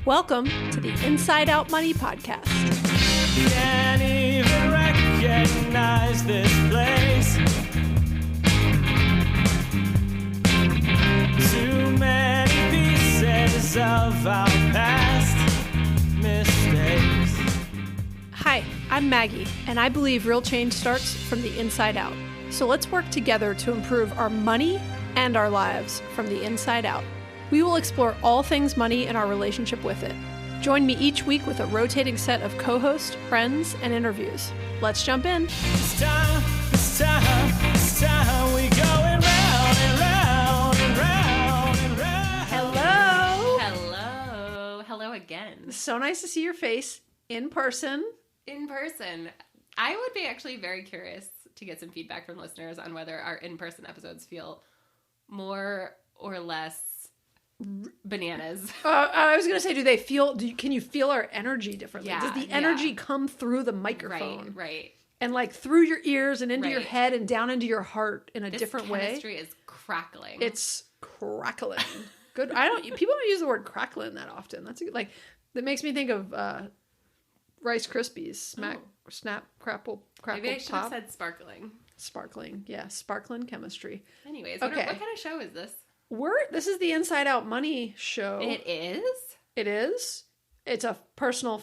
Welcome to the Inside Out Money Podcast. Can't even recognize this place. Too many pieces of our past mistakes. Hi, I'm Maggie, and I believe real change starts from the inside out. So let's work together to improve our money and our lives from the inside out. We will explore all things money and our relationship with it. Join me each week with a rotating set of co-hosts, friends, and interviews. Let's jump in. It's time, we going round and round and round and round. Hello. Hello again. So nice to see your face in person. In person. I would be actually very curious to get some feedback from listeners on whether our in-person episodes feel more or less bananas. I was going to say, can you feel our energy differently? Yeah, Does the energy come through the microphone? Right. And like through your ears and into your Right. head and down into your heart in a different way? This chemistry is crackling. It's crackling. Good. People don't use the word crackling that often. That makes me think of Rice Krispies. Snap, crapple, Maybe I should have pop. said sparkling. Sparkling. Yeah, sparkling chemistry. Anyways, Okay. what kind of show is this? This is the Inside Out Money show. It is? It is. It's a personal,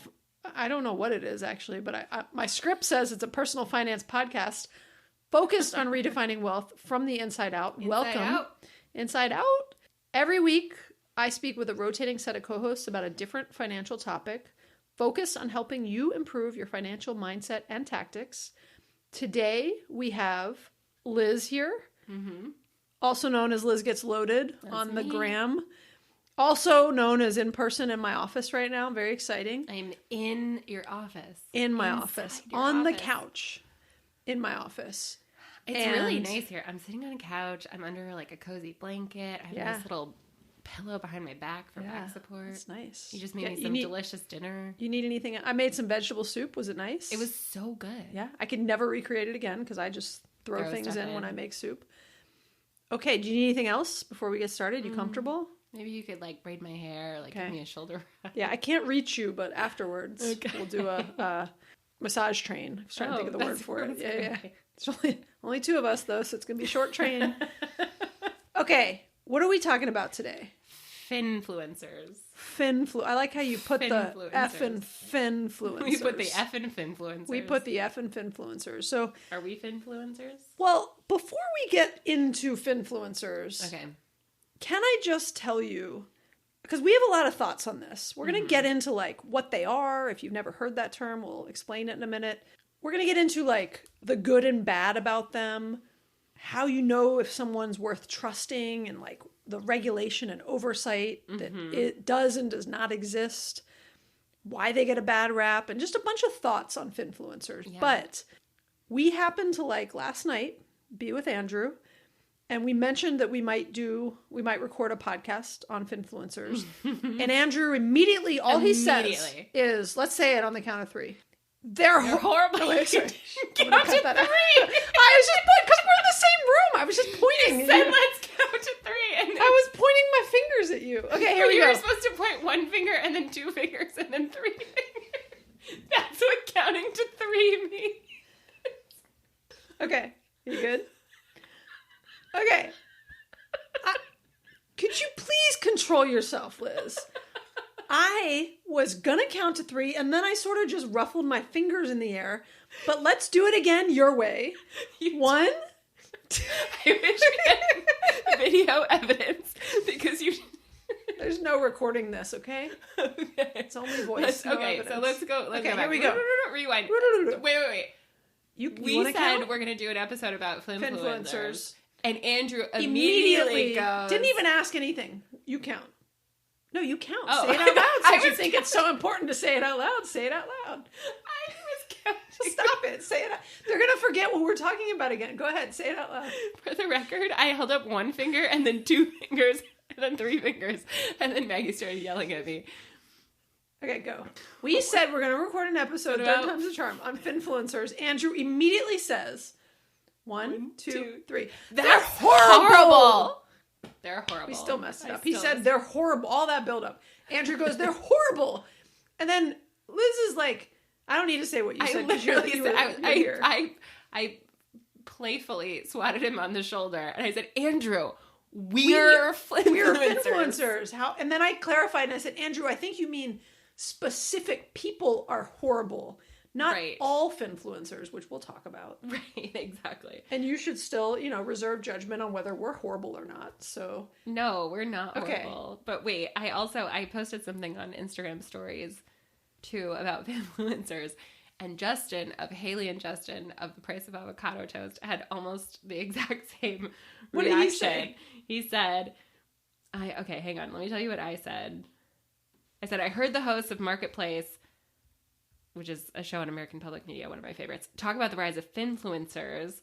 I don't know what it is actually, but my script says it's a personal finance podcast focused on redefining wealth from the inside out. Welcome. Inside Out. Every week, I speak with a rotating set of co-hosts about a different financial topic focused on helping you improve your financial mindset and tactics. Today, we have Liz here. Mm-hmm. Also known as Liz Gets Loaded on the gram. Also known as in person in my office right now. Very exciting. I'm in your office. In my office. On the couch. In my office. It's really nice here. I'm sitting on a couch. I'm under like a cozy blanket. I have a nice little pillow behind my back for back support. It's nice. You just made me some delicious dinner. You need anything? I made some vegetable soup. Was it nice? It was so good. Yeah. I could never recreate it again because I just throw things in when I make soup. Okay, do you need anything else before we get started? You comfortable? Maybe you could like braid my hair, give me a shoulder rub. Yeah, I can't reach you, but afterwards we'll do a massage train. I was trying to think of the word for it. Yeah. It's only two of us though, so it's gonna be a short train. Okay, what are we talking about today? Finfluencers. I like how you put the F in Finfluencers. We put the F in Finfluencers. We put the F in Finfluencers. So, are we Finfluencers? Well, before we get into Finfluencers, okay, can I just tell you, because we have a lot of thoughts on this. We're going to get into what they are. If you've never heard that term, we'll explain it in a minute. We're going to get into the good and bad about them, how you know if someone's worth trusting, and the regulation and oversight that it does and does not exist, why they get a bad rap, and just a bunch of thoughts on Finfluencers. Yeah. But we happened to last night be with Andrew, and we mentioned that we might record a podcast on Finfluencers. And Andrew immediately says is, let's say it on the count of three. They're horrible. Oh, wait, sorry. I'm gonna cut that out. I was just because we're in the same room. I was just pointing. You said let's count to three, and I was pointing my fingers at you. Okay, here we go. You were supposed to point one finger and then two fingers and then three fingers. That's what counting to three means. Okay, you good? Okay. Could you please control yourself, Liz? I was gonna count to three, and then I sort of just ruffled my fingers in the air. But let's do it again your way. One, two. I wish we had video evidence because you. There's no recording this, okay? Okay. It's only voice. So let's go. Okay, here we go. Rewind. Wait. We said count? We're gonna do an episode about Finfluencers. And Andrew immediately goes. Didn't even ask anything. You count. No, you count. Oh, say it out loud. Since you think it's so important to say it out loud, say it out loud. I was counting. Stop it. Say it out. They're going to forget what we're talking about again. Go ahead. Say it out loud. For the record, I held up one finger and then two fingers and then three fingers. And then Maggie started yelling at me. Okay, go. We said we're going to record an episode, Third Time's a Charm, on Finfluencers. Andrew immediately says, one, two, three. They're horrible. They're horrible. We still messed it I up. He still said messed- they're horrible. All that buildup. Andrew goes, they're horrible. And then Liz is like, I don't need to say what you I said. literally You were said, here. I playfully swatted him on the shoulder and I said, Andrew, we're influencers. How? And then I clarified and I said, Andrew, I think you mean specific people are horrible, not Right. all finfluencers, which we'll talk about. Right, exactly. And you should still, reserve judgment on whether we're horrible or not. So No, we're not Okay. horrible. But wait, I posted something on Instagram stories too about influencers. And Justin of Haley and Justin of The Price of Avocado Toast had almost the exact same What did reaction. he say? He said, okay, hang on. Let me tell you what I said. I said, I heard the hosts of Marketplace, which is a show on American Public Media, one of my favorites, talk about the rise of finfluencers.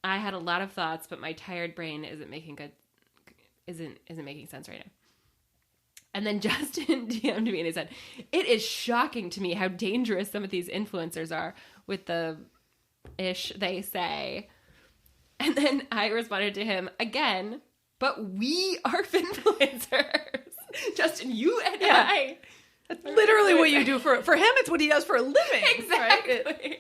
I had a lot of thoughts, but my tired brain isn't making sense right now. And then Justin DM'd me and he said, it is shocking to me how dangerous some of these influencers are with the ish they say. And then I responded to him again, but we are finfluencers. Justin, you and I. that's literally what you do for him. It's what he does for a living. Exactly. Right?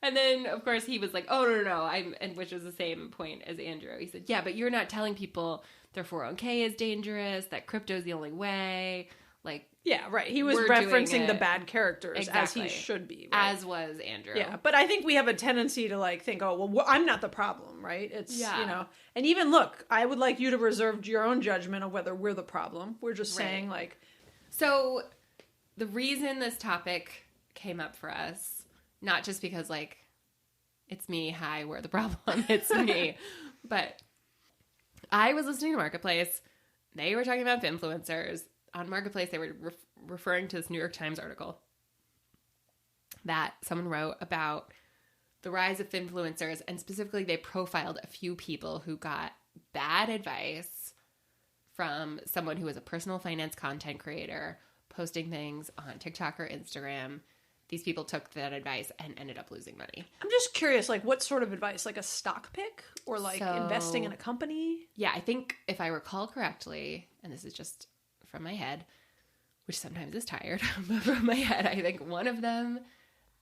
And then, of course, he was like, oh, no, and which is the same point as Andrew. He said, yeah, but you're not telling people their 401k is dangerous, that crypto's the only way. Like, Yeah, right. He was We're doing referencing the it. bad characters Exactly. as he should be. Right? as was Andrew. Yeah, but I think we have a tendency to think, oh, well, I'm not the problem, right? It's, Yeah. and even look, I would like you to reserve your own judgment of whether we're the problem. We're just Right. saying So the reason this topic came up for us, not just because it's me, hi, we're the problem, it's me, but I was listening to Marketplace. They were talking about influencers. On Marketplace, they were referring to this New York Times article that someone wrote about the rise of influencers, and specifically they profiled a few people who got bad advice from someone who was a personal finance content creator posting things on TikTok or Instagram. These people took that advice and ended up losing money. I'm just curious, what sort of advice? Like a stock pick or So- investing in a company? Yeah, I think if I recall correctly, and this is just from my head, which sometimes is tired, but from my head, I think one of them,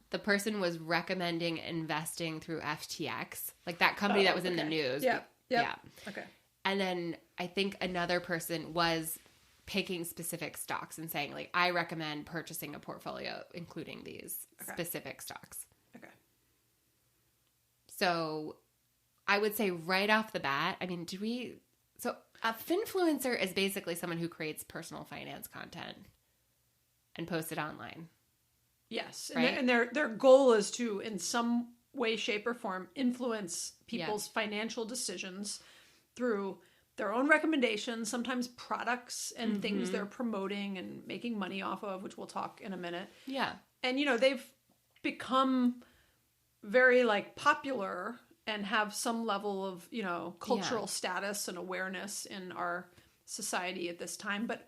the person was recommending investing through FTX, like that company that was in the okay. news. Yeah. Yeah. Okay. And then I think another person was picking specific stocks and saying, I recommend purchasing a portfolio, including these specific stocks. Okay. So I would say right off the bat, so a finfluencer is basically someone who creates personal finance content and posts it online. Yes. Right? And their goal is to, in some way, shape, or form, influence people's financial decisions through their own recommendations, sometimes products and things they're promoting and making money off of, which we'll talk in a minute. Yeah. And, they've become very, popular and have some level of, cultural status and awareness in our society at this time. But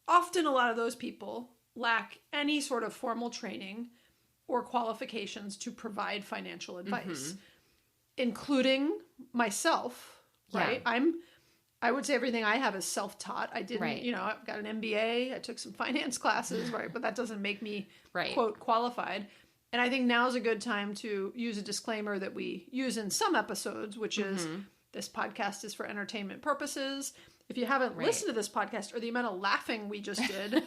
often a lot of those people lack any sort of formal training or qualifications to provide financial advice, including myself, right? Yeah. I would say everything I have is self-taught. I didn't, Right. I've got an MBA. I took some finance classes, right? But that doesn't make me, Right. quote, qualified. And I think now is a good time to use a disclaimer that we use in some episodes, which is this podcast is for entertainment purposes. If you haven't listened to this podcast or the amount of laughing we just did,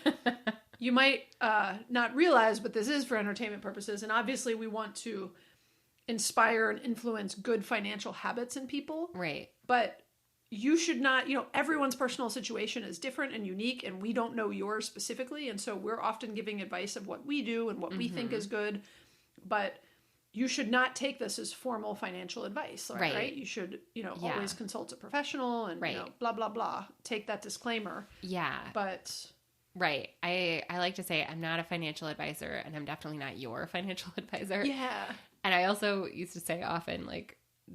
you might not realize, but this is for entertainment purposes. And obviously we want to inspire and influence good financial habits in people. Right. But you should not, everyone's personal situation is different and unique, and we don't know yours specifically. And so we're often giving advice of what we do and what we think is good. But you should not take this as formal financial advice, right? You should, always consult a professional and, blah, blah, blah. Take that disclaimer. Yeah. But Right. I like to say I'm not a financial advisor, and I'm definitely not your financial advisor. yeah. And I also used to say often,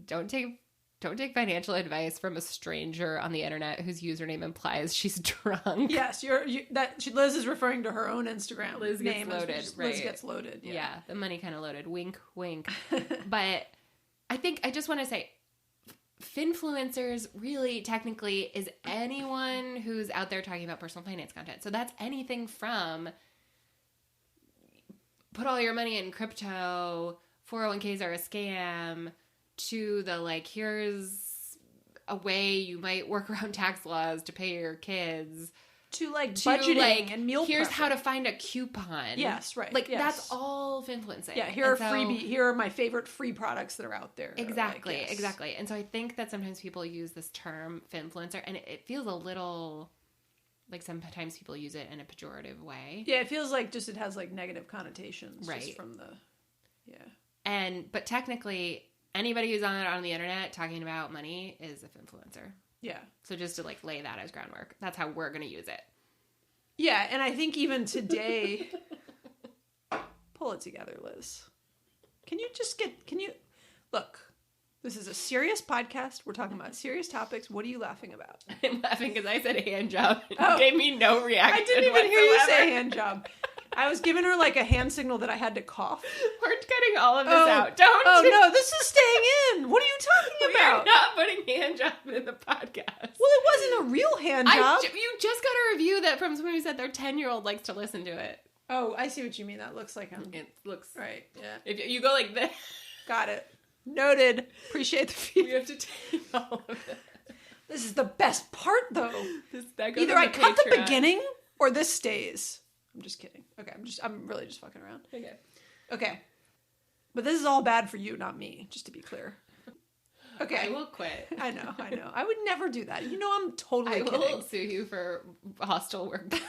don't take financial advice from a stranger on the internet whose username implies she's drunk. Yes, Liz is referring to her own Instagram. Liz gets name loaded, Liz right. gets loaded. Yeah, the money kind of loaded. Wink, wink. But I think I just want to say Finfluencers really technically is anyone who's out there talking about personal finance content. So that's anything from put all your money in crypto, 401ks are a scam, to the like, here's a way you might work around tax laws to pay your kids. To like budgeting and meal here's prepping. how to find a coupon. Yes, right. Like yes. that's all Finfluencing. Yeah, here are my favorite free products that are out there. Exactly, Like, yes. exactly. And so I think that sometimes people use this term Finfluencer, and it feels a little like sometimes people use it in a pejorative way. Yeah, it feels like just it has like negative connotations, Right? Just from the But technically, anybody who's on the internet talking about money is a Finfluencer. Yeah. So just to like lay that as groundwork, that's how we're going to use it. Yeah, and I think even today, pull it together, Liz. Can you look? This is a serious podcast. We're talking about serious topics. What are you laughing about? I'm laughing because I said hand job. And Oh. you gave me no reaction. I didn't even hear you whatsoever. say hand job. I was giving her like a hand signal that I had to cough. We're cutting all of this out. Don't. Oh no, this is staying in. What are you talking We're about? not putting hand job in the podcast. Well, it wasn't a real hand job. You just got a review that from someone who said their 10-year-old likes to listen to it. Oh, I see what you mean. That looks like I'm It looks right. Yeah, If you go like this, got it. Noted. Appreciate the we feedback. have to take all of it. This is the best part, though. That goes Either on I the cut the Patreon. beginning or this stays. I'm just kidding. Okay, I'm really just fucking around. Okay. Okay, but this is all bad for you, not me. Just to be clear. Okay, I will quit. I know. I would never do that. You know, I'm totally I will kidding. sue you for hostile workplace.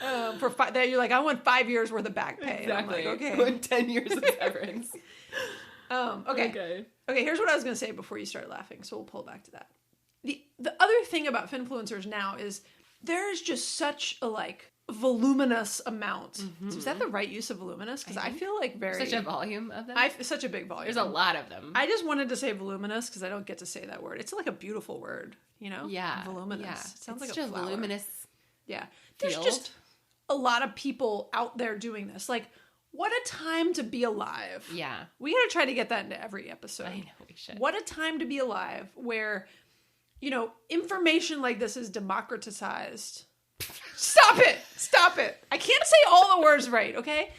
That you're like, I want 5 years worth of back pay. And I'm Exactly. like, okay. I want 10 years of severance. Okay. Okay, here's what I was going to say before you start laughing, so we'll pull back to that. The other thing about Finfluencers now is there's just such a, like, voluminous amount. Mm-hmm. Is that the right use of voluminous? Because I feel like very... Such a volume of them. such a big volume. There's a lot of them. I just wanted to say voluminous because I don't get to say that word. It's like a beautiful word, you know? Yeah. Voluminous. Yeah. It sounds It's like a such flower. voluminous Yeah. There's field. just a lot of people out there doing this. Like, what a time to be alive. Yeah. We gotta try to get that into every episode. I know we should. What a time to be alive where, you know, information like this is democratized. Stop it! Stop it! I can't say all the words right, okay?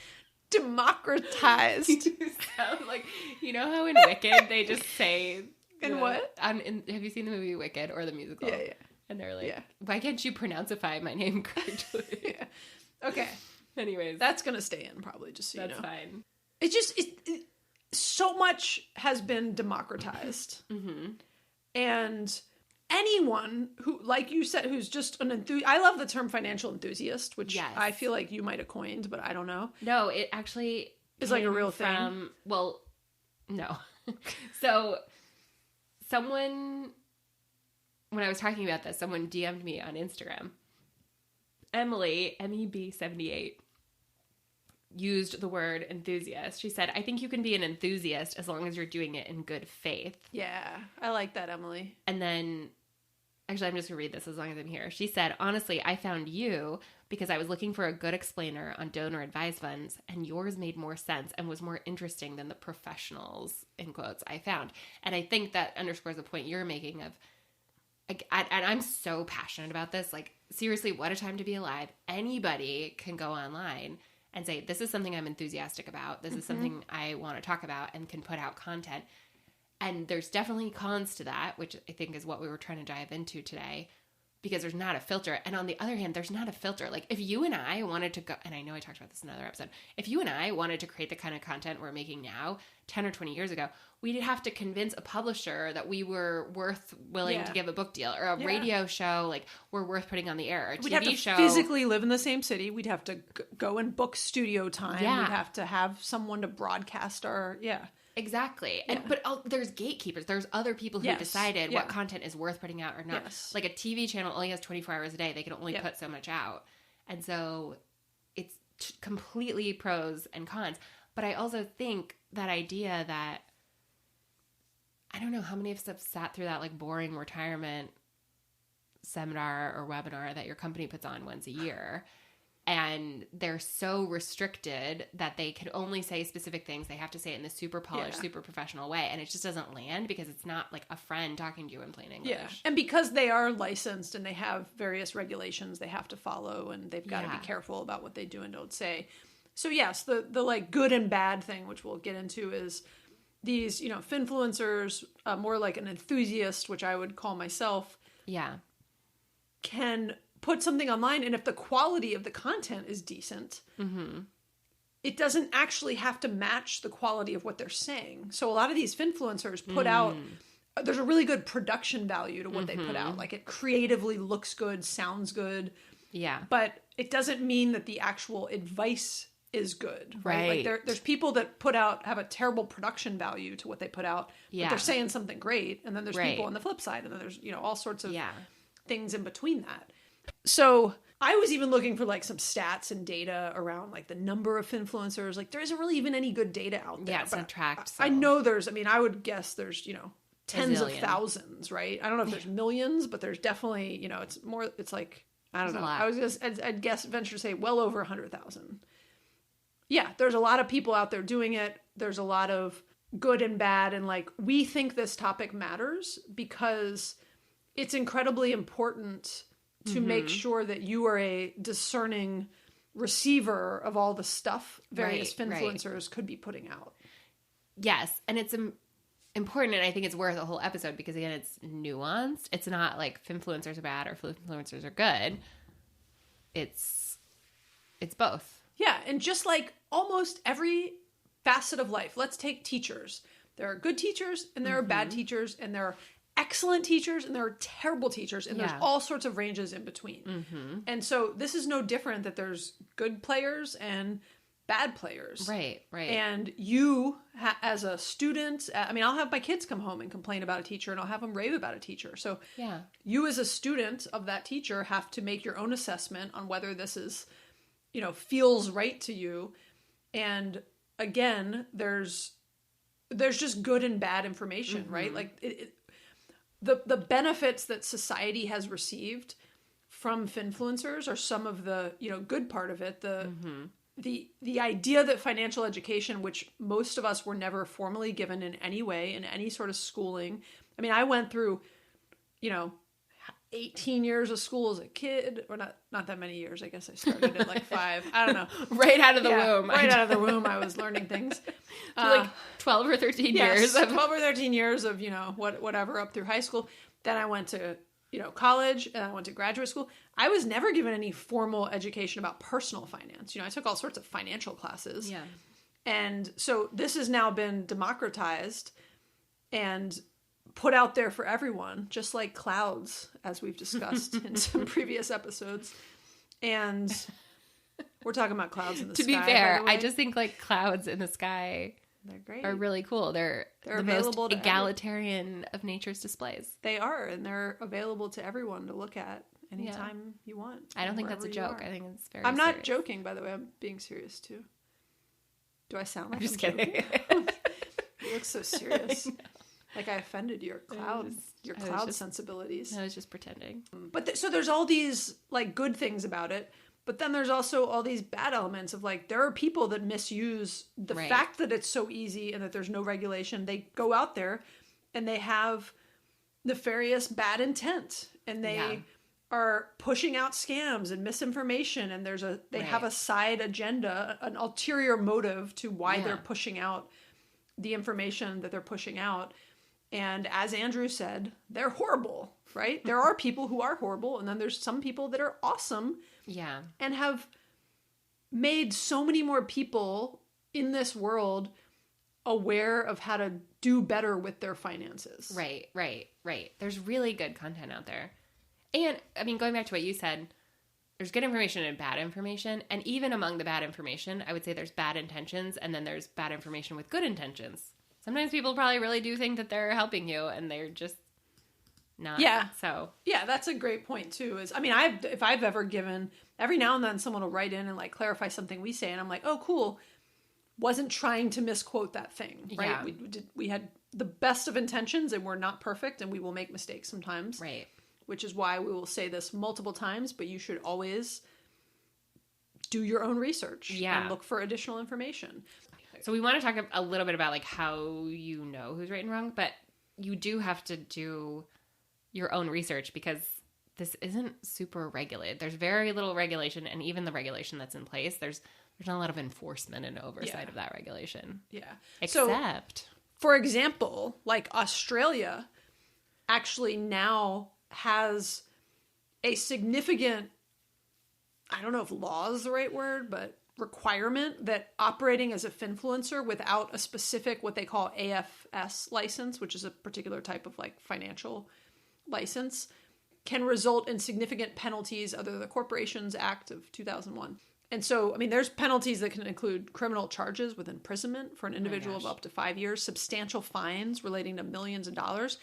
Democratized. You sound like, you know how in Wicked they just say... In what? Have you seen the movie Wicked or the musical? Yeah. And they're like, Yeah. why can't you pronounceify my name correctly? Yeah. Okay. Anyways, That's gonna stay in probably, just so that's you know. fine. It just so much has been democratized. Mm-hmm. And anyone who, like you said, who's just an enthusiast. I love the term financial enthusiast, which Yes. I feel like you might have coined, but I don't know. No, it actually It's like a came real thing? from, well, no. So someone, when I was talking about this, someone DM'd me on Instagram. Emily, MEB78, used the word enthusiast. She said, I think you can be an enthusiast as long as you're doing it in good faith. Yeah, I like that, Emily. And then, actually, I'm just going to read this as long as I'm here. She said, honestly, I found you because I was looking for a good explainer on donor advised funds, and yours made more sense and was more interesting than the professionals, in quotes, I found. And I think that underscores the point you're making of, and I'm so passionate about this. Like, seriously, what a time to be alive. Anybody can go online and say, this is something I'm enthusiastic about. This is something I want to talk about, and can put out content. And there's definitely cons to that, which I think is what we were trying to dive into today, because there's not a filter. And on the other hand, there's not a filter. Like, if you and I wanted to go, and I know I talked about this in another episode, if you and I wanted to create the kind of content we're making now, 10 or 20 years ago, we'd have to convince a publisher that we were willing to give a book deal, or a radio show, like, we're worth putting on the air, or a We'd TV have to show. physically live in the same city. We'd have to go and book studio time. Yeah. We'd have to have someone to broadcast our, Exactly. And but there's gatekeepers. There's other people who Yes. decided Yeah. what content is worth putting out or not. Yes. Like, a TV channel only has 24 hours a day. They can only Yep. put so much out. And so it's completely pros and cons. But I also think that idea that, I don't know how many of us have sat through that, like, boring retirement seminar or webinar that your company puts on once a year. and they're so restricted that they can only say specific things. They have to say it in this super polished, super professional way, and it just doesn't land because it's not like a friend talking to you in plain English. Yeah, and because they are licensed and they have various regulations they have to follow, and they've got to be careful about what they do and don't say. So yes, the like good and bad thing, which we'll get into, is these, Finfluencers, more like an enthusiast, which I would call myself, can put something online, and if the quality of the content is decent, it doesn't actually have to match the quality of what they're saying. So a lot of these Finfluencers put out, there's a really good production value to what they put out. Like, it creatively looks good, sounds good. Yeah. But it doesn't mean that the actual advice is good, right? Like, there's people that have a terrible production value to what they put out, but they're saying something great. And then there's people on the flip side, and then there's, all sorts of things in between that. So I was even looking for like some stats and data around like the number of Finfluencers. Like, there isn't really even any good data out there. Yeah, it's not tracked. So. I know I would guess there's, tens of thousands, right? I don't know if there's millions, but there's definitely, it's like, I don't know. I'd venture to say well over 100,000. Yeah, there's a lot of people out there doing it. There's a lot of good and bad. And like, we think this topic matters because it's incredibly important to make sure that you are a discerning receiver of all the stuff various Finfluencers could be putting out. Yes. And it's important, and I think it's worth a whole episode because, again, it's nuanced. It's not like Finfluencers are bad or Finfluencers are good. It's both. Yeah, and just like almost every facet of life, let's take teachers. There are good teachers and there are bad teachers, and there are excellent teachers and there are terrible teachers, and there's all sorts of ranges in between. And so this is no different, that there's good players and bad players. Right. And you, as a student, I'll have my kids come home and complain about a teacher, and I'll have them rave about a teacher. So you as a student of that teacher have to make your own assessment on whether this is, feels right to you. And again, there's just good and bad information, right? Like the benefits that society has received from Finfluencers are some of the, good part of it. The idea that financial education, which most of us were never formally given in any way, in any sort of schooling. I went through, 18 years of school as a kid, or not that many years. I guess I started at like 5. I don't know. Right out of the womb. Right out of the womb, I was learning things. Like 12 or 13 years. 12 or 13 years of, whatever up through high school. Then I went to, college, and I went to graduate school. I was never given any formal education about personal finance. I took all sorts of financial classes. Yeah. And so this has now been democratized and put out there for everyone, just like clouds, as we've discussed in some previous episodes. And we're talking about clouds in the sky. To be fair, I just think like clouds in the sky, they're great. Are really cool. They're the available most egalitarian of nature's displays. They are, and they're available to everyone to look at anytime you want. I don't think that's a joke. I think it's very I'm not serious. joking, by the way. I'm being serious too. Do I sound like I'm just kidding? You look so serious. Like I offended your cloud sensibilities. I was just pretending. But so there's all these like good things about it, but then there's also all these bad elements of like, there are people that misuse the fact that it's so easy and that there's no regulation. They go out there and they have nefarious bad intent, and they are pushing out scams and misinformation, and they have a side agenda, an ulterior motive to why they're pushing out the information that they're pushing out. And as Andrew said, they're horrible, right? There are people who are horrible, and then there's some people that are awesome. Yeah. And have made so many more people in this world aware of how to do better with their finances. Right. There's really good content out there. And, going back to what you said, there's good information and bad information. And even among the bad information, I would say there's bad intentions, and then there's bad information with good intentions. Sometimes people probably really do think that they're helping you, and they're just not. Yeah. So. Yeah, that's a great point, too. If I've ever given, every now and then someone will write in and, like, clarify something we say, and I'm like, oh, cool. Wasn't trying to misquote that thing, right? Yeah. We had the best of intentions, and we're not perfect, and we will make mistakes sometimes. Right. Which is why we will say this multiple times, but you should always do your own research Yeah. and look for additional information. So we want to talk a little bit about like how you know who's right and wrong, but you do have to do your own research because this isn't super regulated. There's very little regulation, and even the regulation that's in place, there's not a lot of enforcement and oversight of that regulation. Yeah. Except, For example, like Australia actually now has a significant, I don't know if law is the right word, but requirement that operating as a Finfluencer without a specific, what they call AFS license, which is a particular type of like financial license, can result in significant penalties under the Corporations Act of 2001. And so, I mean, there's penalties that can include criminal charges with imprisonment for an individual of up to 5 years, substantial fines relating to millions of dollars.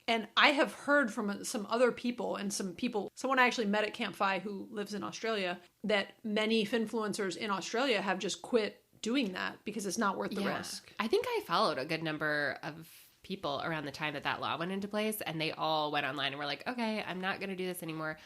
And I have heard from some other people and someone I actually met at Camp Fi who lives in Australia, that many Finfluencers in Australia have just quit doing that because it's not worth the risk. I think I followed a good number of people around the time that law went into place, and they all went online and were like, okay, I'm not going to do this anymore.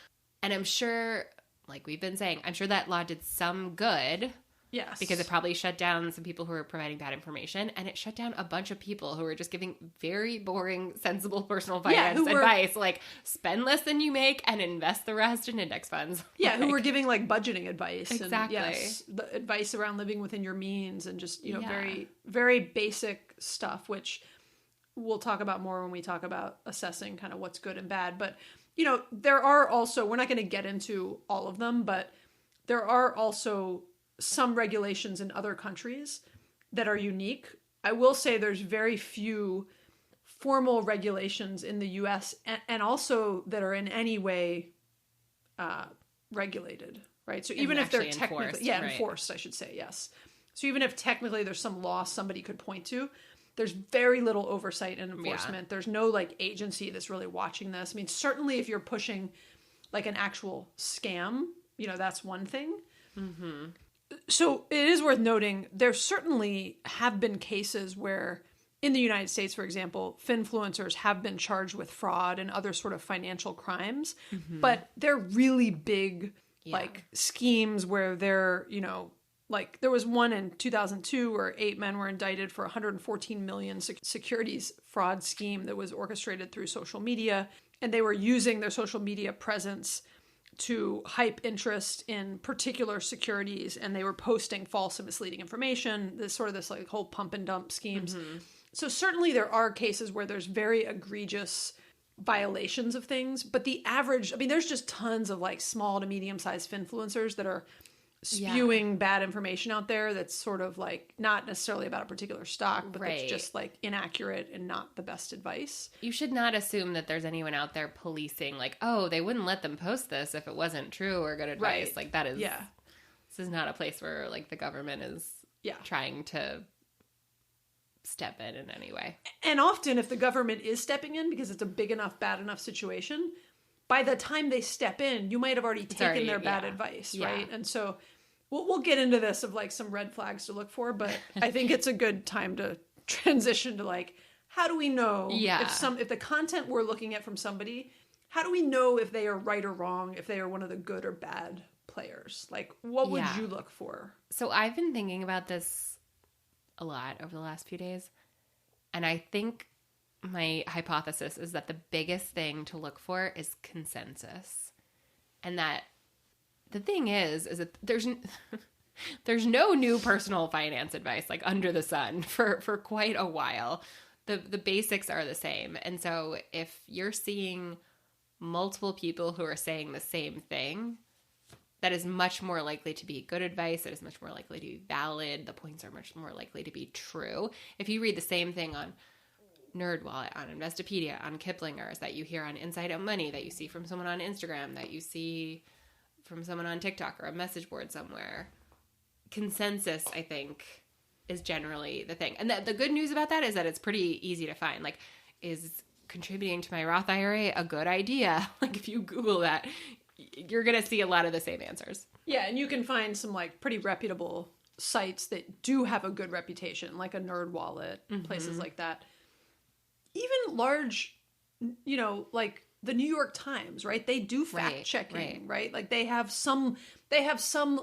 And I'm sure, like we've been saying, I'm sure that law did some good. Yes. Because it probably shut down some people who were providing bad information, and it shut down a bunch of people who were just giving very boring, sensible personal finance advice, like spend less than you make and invest the rest in index funds. Yeah, who were giving like budgeting advice. Exactly. And, yes, the advice around living within your means and just, very, very basic stuff, which we'll talk about more when we talk about assessing kind of what's good and bad. But, there are also, we're not going to get into all of them, but there are also some regulations in other countries that are unique. I will say there's very few formal regulations in the US and also that are in any way regulated, right? So even if they're technically enforced, I should say, yes. So even if technically there's some law somebody could point to, there's very little oversight and enforcement. There's no like agency that's really watching this. I mean, certainly if you're pushing like an actual scam, that's one thing. Mm-hmm. So it is worth noting, there certainly have been cases where in the United States, for example, Finfluencers have been charged with fraud and other sort of financial crimes, but they're really big like schemes where they're, like there was one in 2002 where 8 men were indicted for $114 million securities fraud scheme that was orchestrated through social media. And they were using their social media presence to hype interest in particular securities, and they were posting false and misleading information. This like whole pump and dump schemes. So certainly there are cases where there's very egregious violations of things, but the average, I mean, there's just tons of like small to medium sized Finfluencers that are spewing bad information out there that's sort of like not necessarily about a particular stock, but it's just like inaccurate and not the best advice. You should not assume that there's anyone out there policing like, oh, they wouldn't let them post this if it wasn't true or good advice. Right. Like that is, this is not a place where like the government is trying to step in any way. And often if the government is stepping in because it's a big enough, bad enough situation, by the time they step in, you might have already taken their bad advice, right? And so we'll get into this of like some red flags to look for, but I think it's a good time to transition to like, how do we know if the content we're looking at from somebody, how do we know if they are right or wrong, if they are one of the good or bad players? Like, what would you look for? So I've been thinking about this a lot over the last few days, and I think my hypothesis is that the biggest thing to look for is consensus. And that the thing is that there's no new personal finance advice like under the sun for quite a while. The basics are the same. And so if you're seeing multiple people who are saying the same thing, that is much more likely to be good advice. It is much more likely to be valid. The points are much more likely to be true. If you read the same thing on NerdWallet, on Investopedia, on Kiplinger's, that you hear on Inside Out Money, that you see from someone on Instagram, that you see from someone on TikTok or a message board somewhere, consensus, I think, is generally the thing. And the good news about that is that it's pretty easy to find. Like, is contributing to my Roth IRA a good idea? Like, if you Google that, you're going to see a lot of the same answers. Yeah, and you can find some like pretty reputable sites that do have a good reputation, like a NerdWallet, places like that. Even large, like the New York Times, right? They do fact checking, right? Like they have some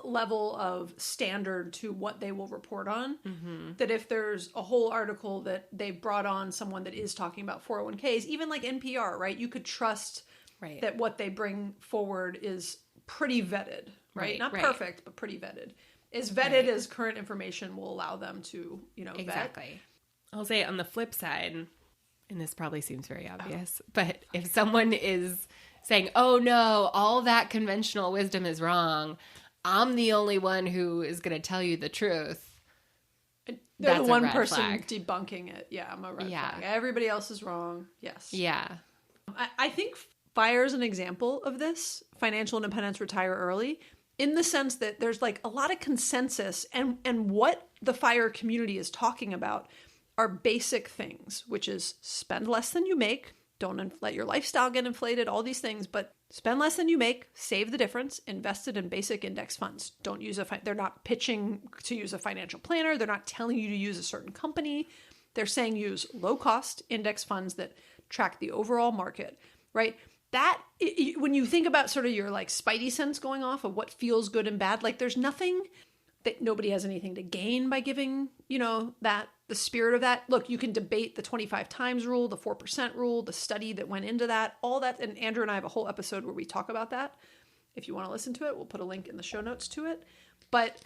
level of standard to what they will report on. That if there's a whole article that they brought on someone that is talking about 401ks, even like NPR, right? You could trust that what they bring forward is pretty vetted, right? Not perfect, but pretty vetted. As vetted as current information will allow them to, vet. I'll say on the flip side, and this probably seems very obvious, but if someone is saying, oh no, all that conventional wisdom is wrong, I'm the only one who is going to tell you the truth. They're the one person debunking it. Yeah, I'm a red flag. Everybody else is wrong. Yes. Yeah. I think FIRE is an example of this, financial independence, retire early, in the sense that there's like a lot of consensus, and what the FIRE community is talking about are basic things, which is spend less than you make, don't let your lifestyle get inflated, all these things, but spend less than you make, save the difference, invest it in basic index funds. Don't use they're not pitching to use a financial planner. They're not telling you to use a certain company. They're saying use low cost index funds that track the overall market, right? That, when you think about sort of your like spidey sense going off of what feels good and bad, like there's nothing that nobody has anything to gain by giving, that the spirit of that. Look, you can debate the 25 times rule, the 4% rule, the study that went into that, all that. And Andrew and I have a whole episode where we talk about that. If you want to listen to it, we'll put a link in the show notes to it. But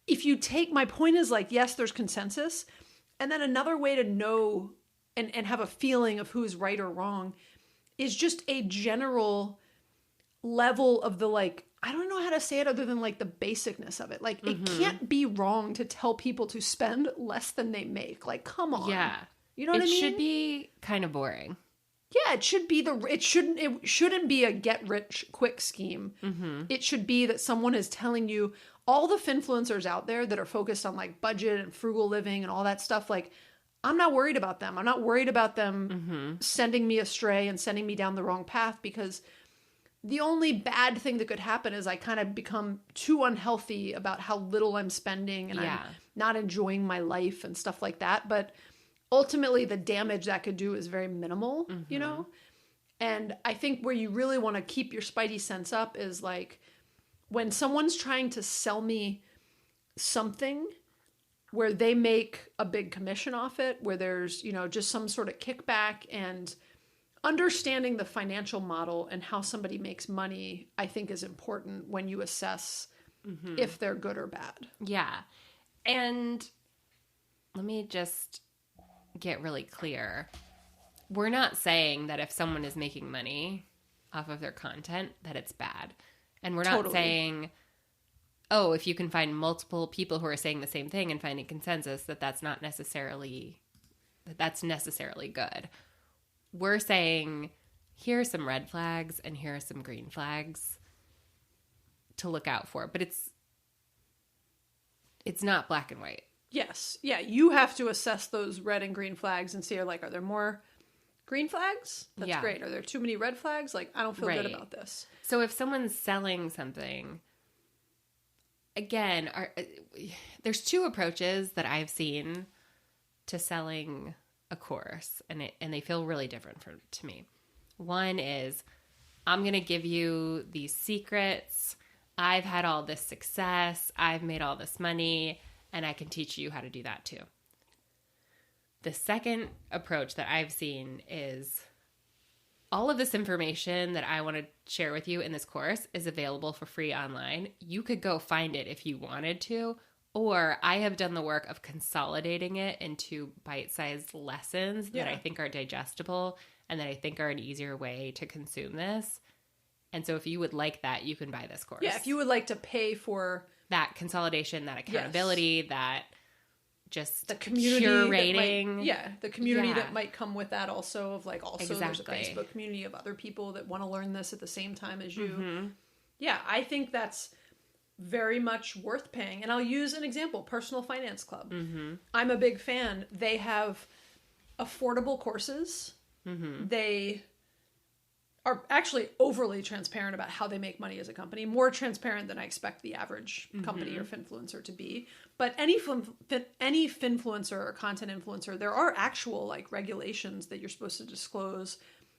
if you take, my point is like, yes, there's consensus. And then another way to know and have a feeling of who's right or wrong is just a general level of the like, I don't know how to say it other than like the basicness of it. Like it can't be wrong to tell people to spend less than they make. Like, come on. Yeah. You know what I mean? It should be kind of boring. Yeah, it should be it shouldn't be a get rich quick scheme. It should be that someone is telling you, all the Finfluencers out there that are focused on like budget and frugal living and all that stuff. Like, I'm not worried about them. I'm not worried about them sending me astray and sending me down the wrong path, because the only bad thing that could happen is I kind of become too unhealthy about how little I'm spending and I'm not enjoying my life and stuff like that. But ultimately the damage that could do is very minimal, And I think where you really want to keep your spidey sense up is like when someone's trying to sell me something where they make a big commission off it, where there's, just some sort of kickback, and understanding the financial model and how somebody makes money, I think is important when you assess if they're good or bad. Yeah. And let me just get really clear. We're not saying that if someone is making money off of their content, that it's bad. And we're not saying, oh, if you can find multiple people who are saying the same thing and finding consensus, that's necessarily good. We're saying, here are some red flags and here are some green flags to look out for. But it's not black and white. Yes. Yeah, you have to assess those red and green flags and see, are there more green flags? That's great. Are there too many red flags? Like, I don't feel good about this. So if someone's selling something, again, there's two approaches that I've seen to selling a course, and they feel really different to me. One is, I'm going to give you these secrets. I've had all this success. I've made all this money, and I can teach you how to do that too. The second approach that I've seen is, all of this information that I want to share with you in this course is available for free online. You could go find it if you wanted to, or I have done the work of consolidating it into bite-sized lessons that I think are digestible and that I think are an easier way to consume this. And so if you would like that, you can buy this course. Yeah, if you would like to pay for that consolidation, that accountability, that just the community curating. The community that might come with that also, of like, also there's a Facebook community of other people that want to learn this at the same time as you. Yeah, I think that's very much worth paying. And I'll use an example, Personal Finance Club. I'm a big fan. They have affordable courses. They are actually overly transparent about how they make money as a company, more transparent than I expect the average company or Finfluencer to be. But any Finfluencer or content influencer, there are actual like regulations that you're supposed to disclose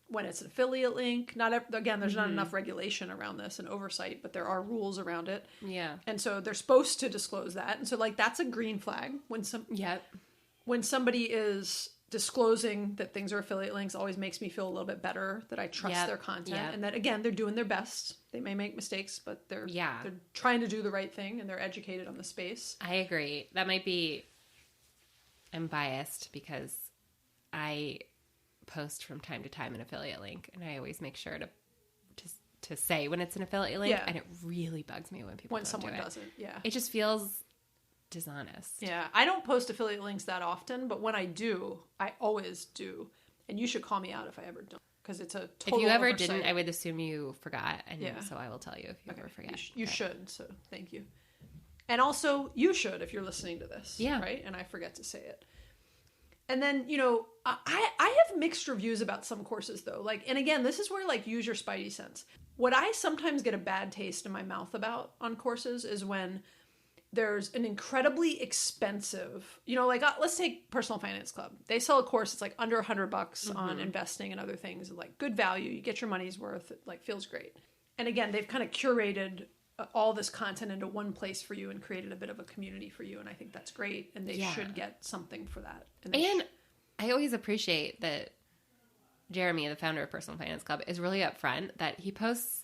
when it's an affiliate link. Again, there's not enough regulation around this and oversight, but there are rules around it. Yeah. And so they're supposed to disclose that. And so like that's a green flag when somebody is disclosing that things are affiliate links. Always makes me feel a little bit better that I trust their content and that again they're doing their best. They may make mistakes, but they're trying to do the right thing and they're educated on the space. I agree. That might be. I'm biased because I post from time to time an affiliate link, and I always make sure to say when it's an affiliate link, and it really bugs me when someone do it. doesn't. Yeah, it just feels dishonest. Yeah, I don't post affiliate links that often, but when I do, I always do. And you should call me out if I ever don't, because it's a total If you ever oversight. didn't, I would assume you forgot, and so I will tell you if you ever forget. You should, so thank you. And also, you should if you're listening to this, right? And I forget to say it. And then, you know, I have mixed reviews about some courses, though. Like, and again, this is where, like, use your spidey sense. What I sometimes get a bad taste in my mouth about on courses is when there's an incredibly expensive, you know, like, let's take Personal Finance Club. They sell a course that's like under $100 on investing and other things, like good value. You get your money's worth. It like feels great. And again, they've kind of curated all this content into one place for you and created a bit of a community for you. And I think that's great. And they should get something for that. And I always appreciate that Jeremy, the founder of Personal Finance Club, is really upfront that he posts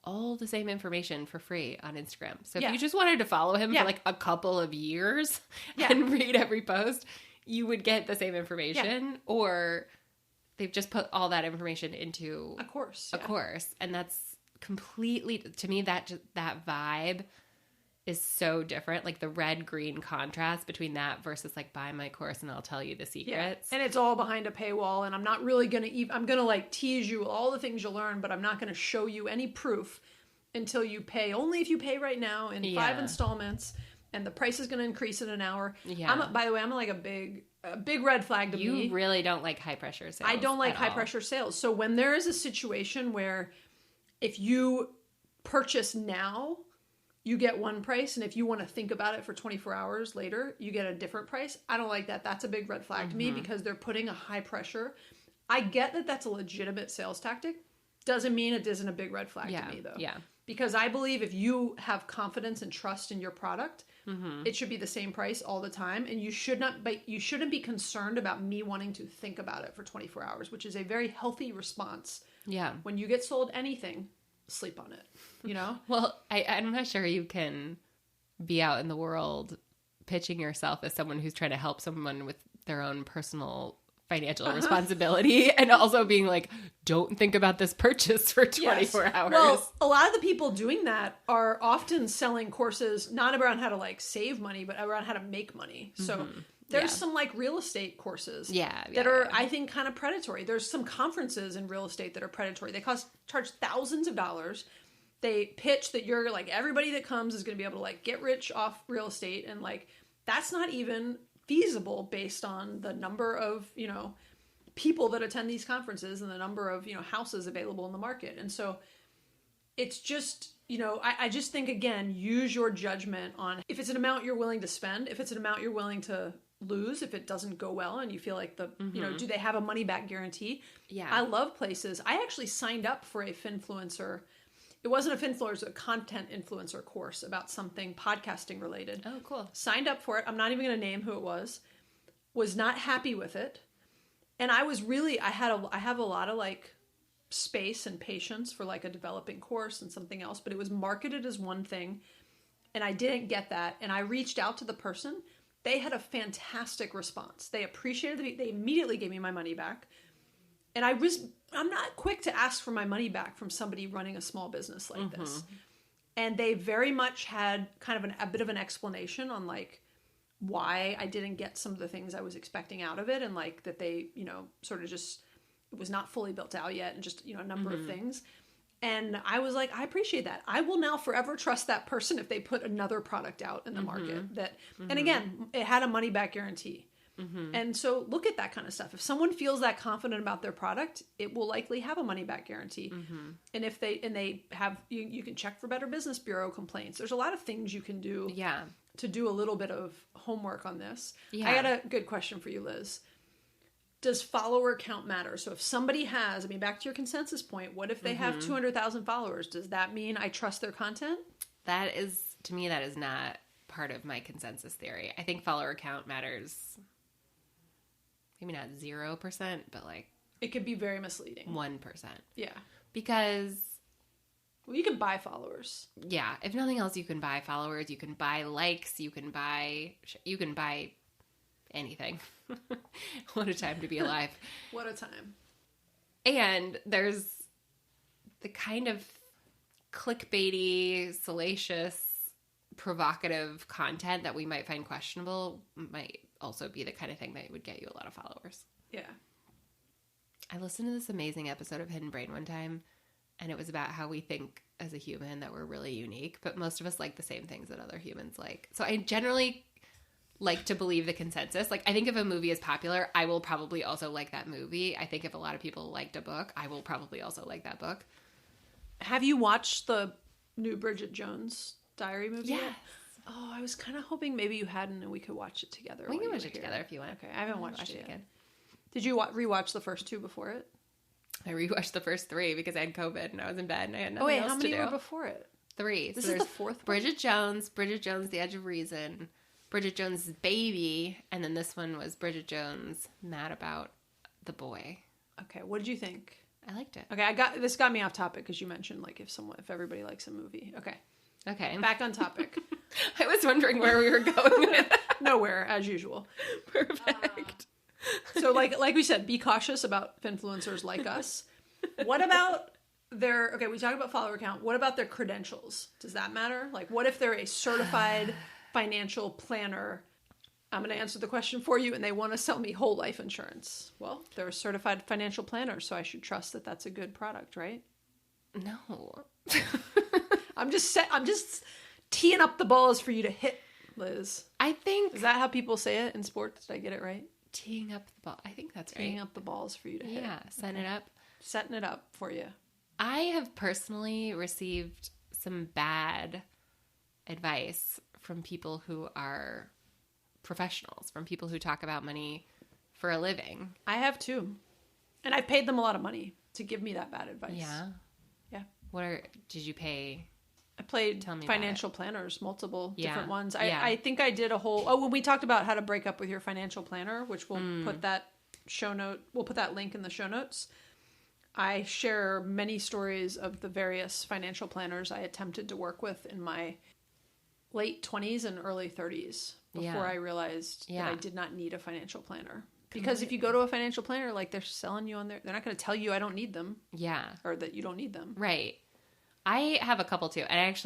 all the same information for free on Instagram. So if you just wanted to follow him for like a couple of years and read every post, you would get the same information. Or they've just put all that information into a course. And that's completely, to me, that vibe is so different. Like the red-green contrast between that versus like buy my course and I'll tell you the secrets. And it's all behind a paywall, and I'm not really going to I'm going to like tease you all the things you'll learn, but I'm not going to show you any proof until you pay. Only if you pay right now in 5 installments, and the price is going to increase in an hour. By the way, I'm like a big red flag to me. You really don't like high-pressure sales. I don't like high-pressure sales. So when there is a situation where if you purchase now, you get one price, and if you want to think about it for 24 hours later, you get a different price. I don't like that. That's a big red flag to me because they're putting a high pressure. I get that that's a legitimate sales tactic. Doesn't mean it isn't a big red flag to me, though. Yeah. Because I believe if you have confidence and trust in your product, it should be the same price all the time, and you shouldn't be concerned about me wanting to think about it for 24 hours, which is a very healthy response. Yeah. When you get sold anything, sleep on it, you know? Well, I'm not sure you can be out in the world pitching yourself as someone who's trying to help someone with their own personal financial responsibility and also being like, don't think about this purchase for 24 hours. Well, a lot of the people doing that are often selling courses not around how to like save money, but around how to make money. So there's some like real estate courses that are, I think, kind of predatory. There's some conferences in real estate that are predatory. They charge thousands of dollars. They pitch that you're like, everybody that comes is going to be able to like get rich off real estate. And like, that's not even feasible based on the number of, you know, people that attend these conferences and the number of, you know, houses available in the market. And so it's just, you know, I just think, again, use your judgment on if it's an amount you're willing to spend, if it's an amount you're willing to lose if it doesn't go well and you feel like you know, do they have a money back guarantee? Yeah. I love places. I actually signed up for a Finfluencer. It wasn't a Finfluencer, it was a content influencer course about something podcasting related. Oh, cool. Signed up for it. I'm not even going to name who it was. Was not happy with it. And I was really, I have a lot of like space and patience for like a developing course and something else, but it was marketed as one thing and I didn't get that. And I reached out to the person. They had a fantastic response. They appreciated it. They immediately gave me my money back. And I'm not quick to ask for my money back from somebody running a small business like this. And they very much had kind of a bit of an explanation on like why I didn't get some of the things I was expecting out of it. And like that they, you know, sort of just, it was not fully built out yet and just, you know, a number of things. And I was like, I appreciate that. I will now forever trust that person if they put another product out in the market that, and again, it had a money back guarantee. And so look at that kind of stuff. If someone feels that confident about their product, it will likely have a money back guarantee. And if they have, you can check for Better Business Bureau complaints. There's a lot of things you can do to do a little bit of homework on this. I got a good question for you, Liz. does follower count matter? So if somebody has, I mean, back to your consensus point, what if they have 200,000 followers? Does that mean I trust their content? That is, to me, that is not part of my consensus theory. I think follower count matters, maybe not 0%, but like It could be very misleading. 1%. Yeah. Because, Well, you can buy followers. yeah, if nothing else, you can buy followers, you can buy likes, you can buy anything. What a time to be alive. What a time. And there's the kind of clickbaity, salacious, provocative content that we might find questionable might also be the kind of thing that would get you a lot of followers. Yeah. I listened to this amazing episode of Hidden Brain one time, and it was about how we think as a human that we're really unique, but most of us like the same things that other humans like. So I generally like to believe the consensus. Like, I think if a movie is popular, I will probably also like that movie. I think if a lot of people liked a book, I will probably also like that book. Have you watched the new Bridget Jones Diary movie yet? Yes. Oh, I was kind of hoping maybe you hadn't and we could watch it together. We while can you watch were it here. together if you want. Okay, I haven't watched Watch it yet. again. Did you rewatch the first two before it? I rewatched the first 3 because I had COVID and I was in bed and I had nothing Oh wait, else how many to do. were before it? 3. This So is the there's fourth one? Bridget Jones, The Edge of Reason, Bridget Jones' Baby, and then this one was Bridget Jones Mad About the Boy. Okay, what did you think? I liked it. Okay, this got me off topic because you mentioned like if everybody likes a movie. Okay, Okay. back on topic. I was wondering where we were going with that. Nowhere as usual. Perfect. So like we said, be cautious about Finfluencers like us. What about their, okay, we talked about follower count. What about their credentials? Does that matter? Like what if they're a certified financial planner? I'm going to answer the question for you and they want to sell me whole life insurance. Well, they're a certified financial planner, so I should trust that that's a good product, right? No. I'm just teeing up the balls for you to hit, Liz. I think Is that how people say it in sports? Did I get it right? teeing up the ball. I think that's Teeing right. up the balls for you to hit. Yeah, setting it up. Setting it up for you. I have personally received some bad advice from people who are professionals, from people who talk about money for a living. I have too. And I've paid them a lot of money to give me that bad advice. Yeah. Yeah. Did you pay? I played Tell me about financial planners, multiple Yeah. different ones. Yeah. I think I did a whole, when we talked about how to break up with your financial planner, which we'll put that we'll put that link in the show notes. I share many stories of the various financial planners I attempted to work with in my late 20s and early 30s before Yeah. I realized Yeah. that I did not need a financial planner. Because if you go to a financial planner, like they're selling you on they're not going to tell you I don't need them Yeah. or that you don't need them. Right. I have a couple too. And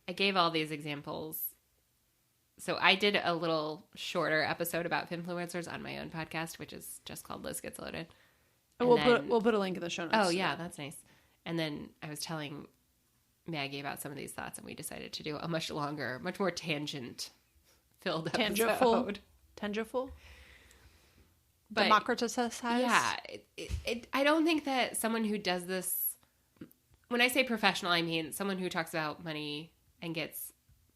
I gave all these examples. So I did a little shorter episode about Finfluencers on my own podcast, which is just called Liz Gets Loaded. And we'll put a link in the show notes. Oh, yeah, that's nice. And then I was telling Maggie about some of these thoughts, and we decided to do a much longer, much more tangent-filled episode. Tangeful? But Democratized? yeah, I don't think that someone who does this, when I say professional, I mean someone who talks about money and gets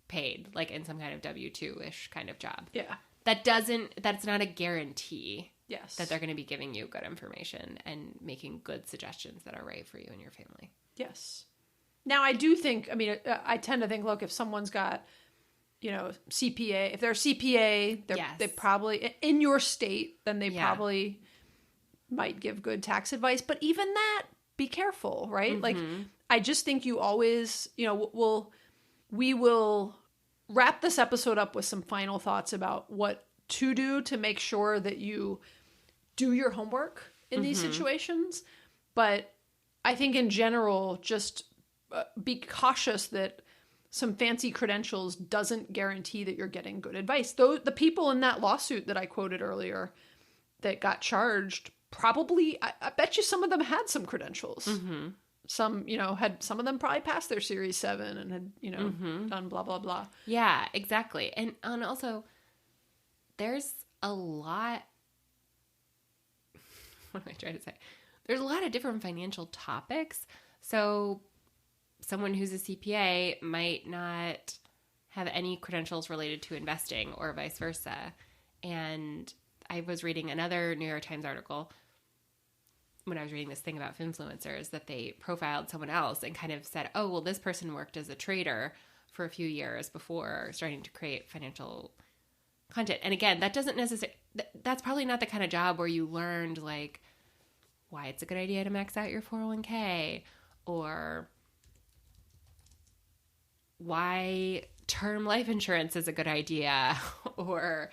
paid, like in some kind of W-2-ish kind of job. Yeah. That's not a guarantee Yes. that they're going to be giving you good information and making good suggestions that are right for you and your family. Yes. Now, I do think, I tend to think, look, if someone's got, CPA, if they're a CPA, Yes. they probably, in your state, then they Yeah. probably might give good tax advice. But even that, be careful, right? Like, I just think you always, we will wrap this episode up with some final thoughts about what to do to make sure that you do your homework in these situations. But I think in general, just be cautious that some fancy credentials doesn't guarantee that you're getting good advice. Though the people in that lawsuit that I quoted earlier that got charged, probably, I bet you some of them had some credentials. Some, some of them probably passed their Series 7 and had, done blah, blah, blah. Yeah, exactly. And also, there's a lot, what am I trying to say? There's a lot of different financial topics. So someone who's a CPA might not have any credentials related to investing or vice versa. And I was reading another New York Times article when I was reading this thing about Finfluencers that they profiled someone else and kind of said, oh, well, this person worked as a trader for a few years before starting to create financial content. And again, that doesn't necessarily, that's probably not the kind of job where you learned like why it's a good idea to max out your 401k or why term life insurance is a good idea or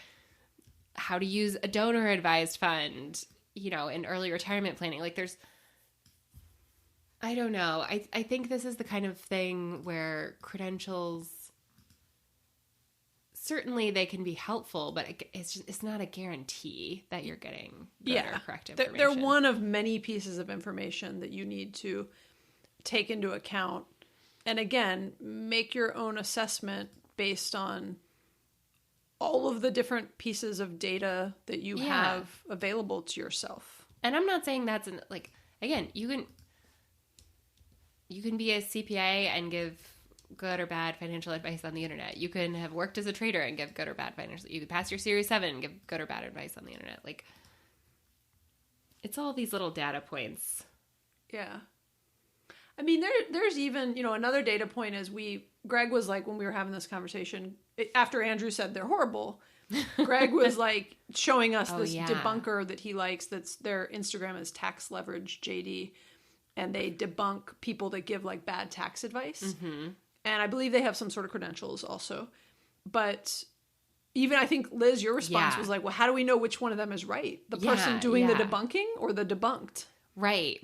how to use a donor advised fund, you know, in early retirement planning. Like I don't know. I think this is the kind of thing where credentials, certainly they can be helpful, but it's not a guarantee that you're getting good or correct information. They're one of many pieces of information that you need to take into account. And again, make your own assessment based on all of the different pieces of data that you have available to yourself. And I'm not saying that's like, again, you can be a CPA and give good or bad financial advice on the internet. You can have worked as a trader and give good or bad financial. You could pass your Series 7 and give good or bad advice on the internet. Like, it's all these little data points. Yeah. I mean, there's even, you know, another data point is Greg was like, when we were having this conversation, after Andrew said they're horrible, Greg was like showing us this debunker that he likes. That's their Instagram is Tax Leverage JD. And they debunk people that give like bad tax advice. Mm-hmm. And I believe they have some sort of credentials also. But even I think, Liz, your response was like, well, how do we know which one of them is right? The person doing the debunking or the debunked? Right.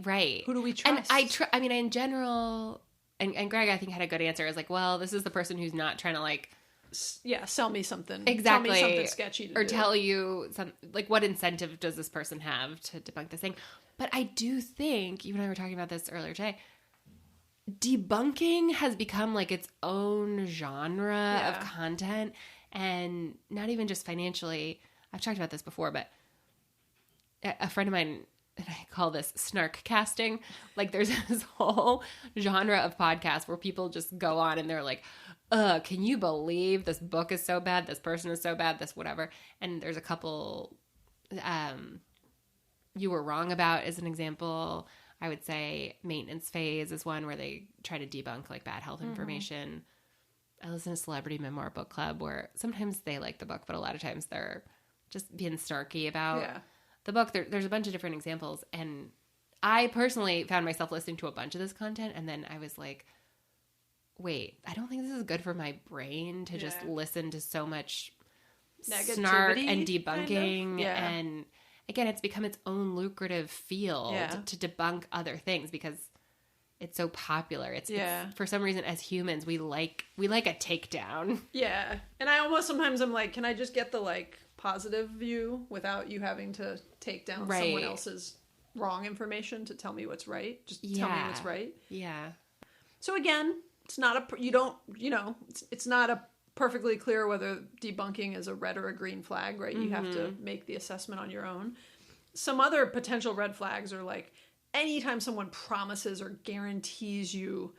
Who do we trust? And I mean, in general, and Greg, I think, had a good answer. Is like, well, this is the person who's not trying to like... sell me something. Exactly. Tell me something sketchy to or do. tell you, like, what incentive does this person have to debunk this thing? But I do think, you and I were talking about this earlier today, debunking has become like its own genre of content, and not even just financially. I've talked about this before, but a friend of mine, and I call this snark casting. Like, there's this whole genre of podcasts where people just go on and they're like, can you believe this book is so bad, this person is so bad, this whatever. And there's a couple You Were Wrong About as an example. I would say Maintenance Phase is one where they try to debunk like bad health information. I listen to Celebrity Memoir Book Club, where sometimes they like the book, but a lot of times they're just being snarky about the book. There's a bunch of different examples. And I personally found myself listening to a bunch of this content, and then I was like, wait, I don't think this is good for my brain to just listen to so much negativity, snark and debunking. Kind of. And again, it's become its own lucrative field to debunk other things because it's so popular. It's for some reason, as humans, we like a takedown. Yeah. And I almost sometimes I'm like, can I just get the like positive view without you having to take down someone else's wrong information to tell me what's right? Just tell me what's right. Yeah. So again, it's not it's not a perfectly clear whether debunking is a red or a green flag, right? You have to make the assessment on your own. Some other potential red flags are like anytime someone promises or guarantees you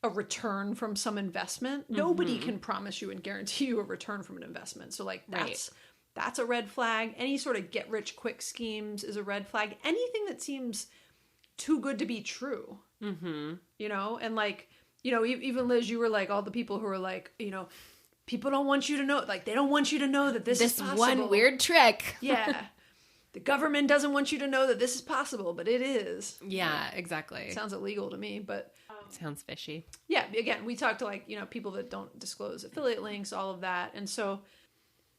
a return from some investment, nobody can promise you and guarantee you a return from an investment. So like that's a red flag. Any sort of get rich quick schemes is a red flag. Anything that seems too good to be true, you know? And like, you know, even Liz, you were like, all the people who are like, you know, people don't want you to know, like, they don't want you to know that this is possible. One weird trick. Yeah. The government doesn't want you to know that this is possible, but it is. Yeah, exactly. It sounds illegal to me, but... sounds fishy. Yeah, again, we talked to like, you know, people that don't disclose affiliate links, all of that. And so,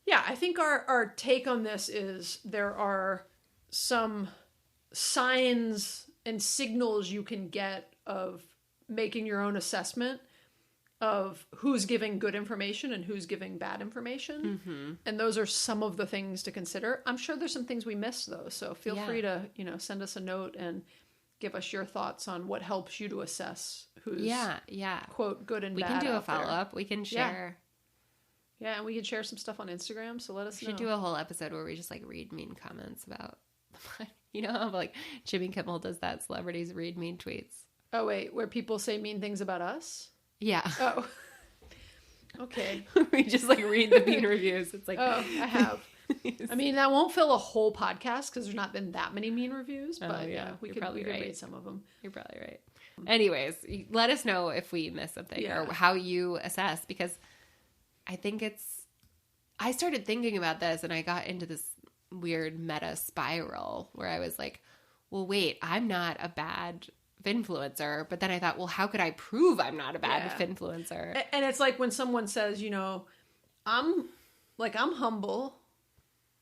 yeah, I think our take on this is there are some signs and signals you can get of making your own assessment of who's giving good information and who's giving bad information. And those are some of the things to consider. I'm sure there's some things we missed though. So feel free to, you know, send us a note and give us your thoughts on what helps you to assess who's quote good and bad. We can do a follow-up. We can share. Yeah, and we can share some stuff on Instagram, so let us know. We should do a whole episode where we just like read mean comments about, you know how like Jimmy Kimmel does that, celebrities read mean tweets. Oh wait, where people say mean things about us? Yeah. Oh. Okay. We just like read the mean reviews. It's like, oh, I have. I mean, that won't fill a whole podcast because there's not been that many mean reviews, but we you're could probably right. read some of them. You're probably right. Anyways, let us know if we miss something or how you assess, because I think I started thinking about this and I got into this weird meta spiral where I was like, well, wait, I'm not a bad Finfluencer. But then I thought, well, how could I prove I'm not a bad Finfluencer? And it's like when someone says, I'm humble,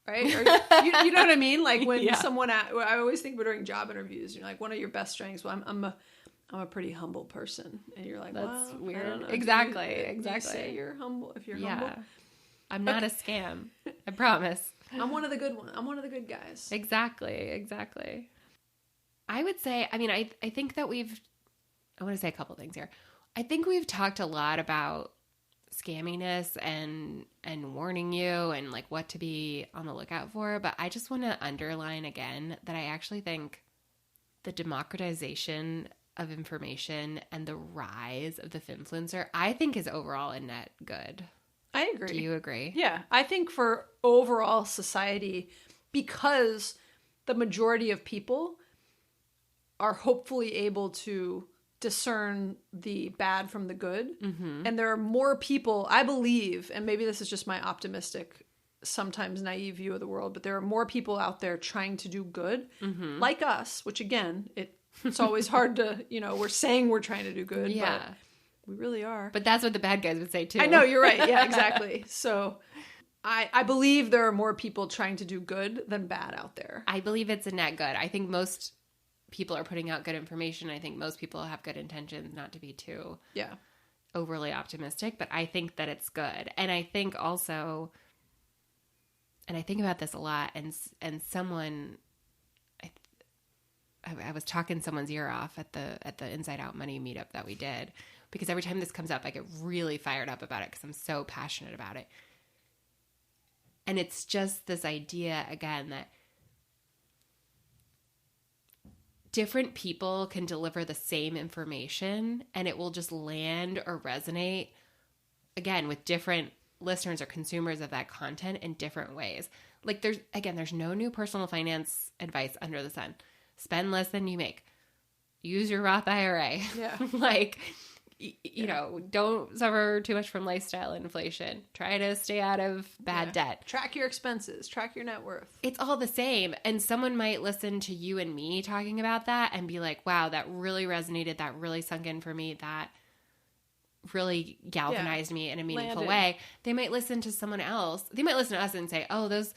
right? Or, you know what I mean? Like when someone, I always think during job interviews, like one of your best strengths, well, I'm a pretty humble person. And you're like, that's well, weird. I don't know. Exactly. You say you're humble if you're humble. I'm not a scam. I promise. I'm one of the good ones. I'm one of the good guys. Exactly. I would say, I mean, I think that I want to say a couple things here. I think we've talked a lot about scamminess and warning you and like what to be on the lookout for. But I just want to underline again that I actually think the democratization of information and the rise of the Finfluencer, I think is overall a net good. I agree. Do you agree? Yeah. I think for overall society, because the majority of people are hopefully able to discern the bad from the good. Mm-hmm. And there are more people, I believe, and maybe this is just my optimistic, sometimes naive view of the world, but there are more people out there trying to do good, like us, which again, it's always hard to, we're saying we're trying to do good, but we really are. But that's what the bad guys would say too. I know, you're right. Yeah, exactly. So I believe there are more people trying to do good than bad out there. I believe it's a net good. I think most people are putting out good information. I think most people have good intentions, not to be too overly optimistic, but I think that it's good. And I think also, and I think about this a lot, and someone, I was talking someone's ear off at the Inside Out Money meetup that we did, because every time this comes up, I get really fired up about it because I'm so passionate about it. And it's just this idea, again, that different people can deliver the same information and it will just land or resonate, again, with different listeners or consumers of that content in different ways. Like there's no new personal finance advice under the sun. Spend less than you make. Use your Roth IRA. Yeah. Don't suffer too much from lifestyle inflation. Try to stay out of bad debt. Track your expenses. Track your net worth. It's all the same. And someone might listen to you and me talking about that and be like, wow, that really resonated. That really sunk in for me. That really galvanized me in a meaningful way. They might listen to someone else. They might listen to us and say, oh, those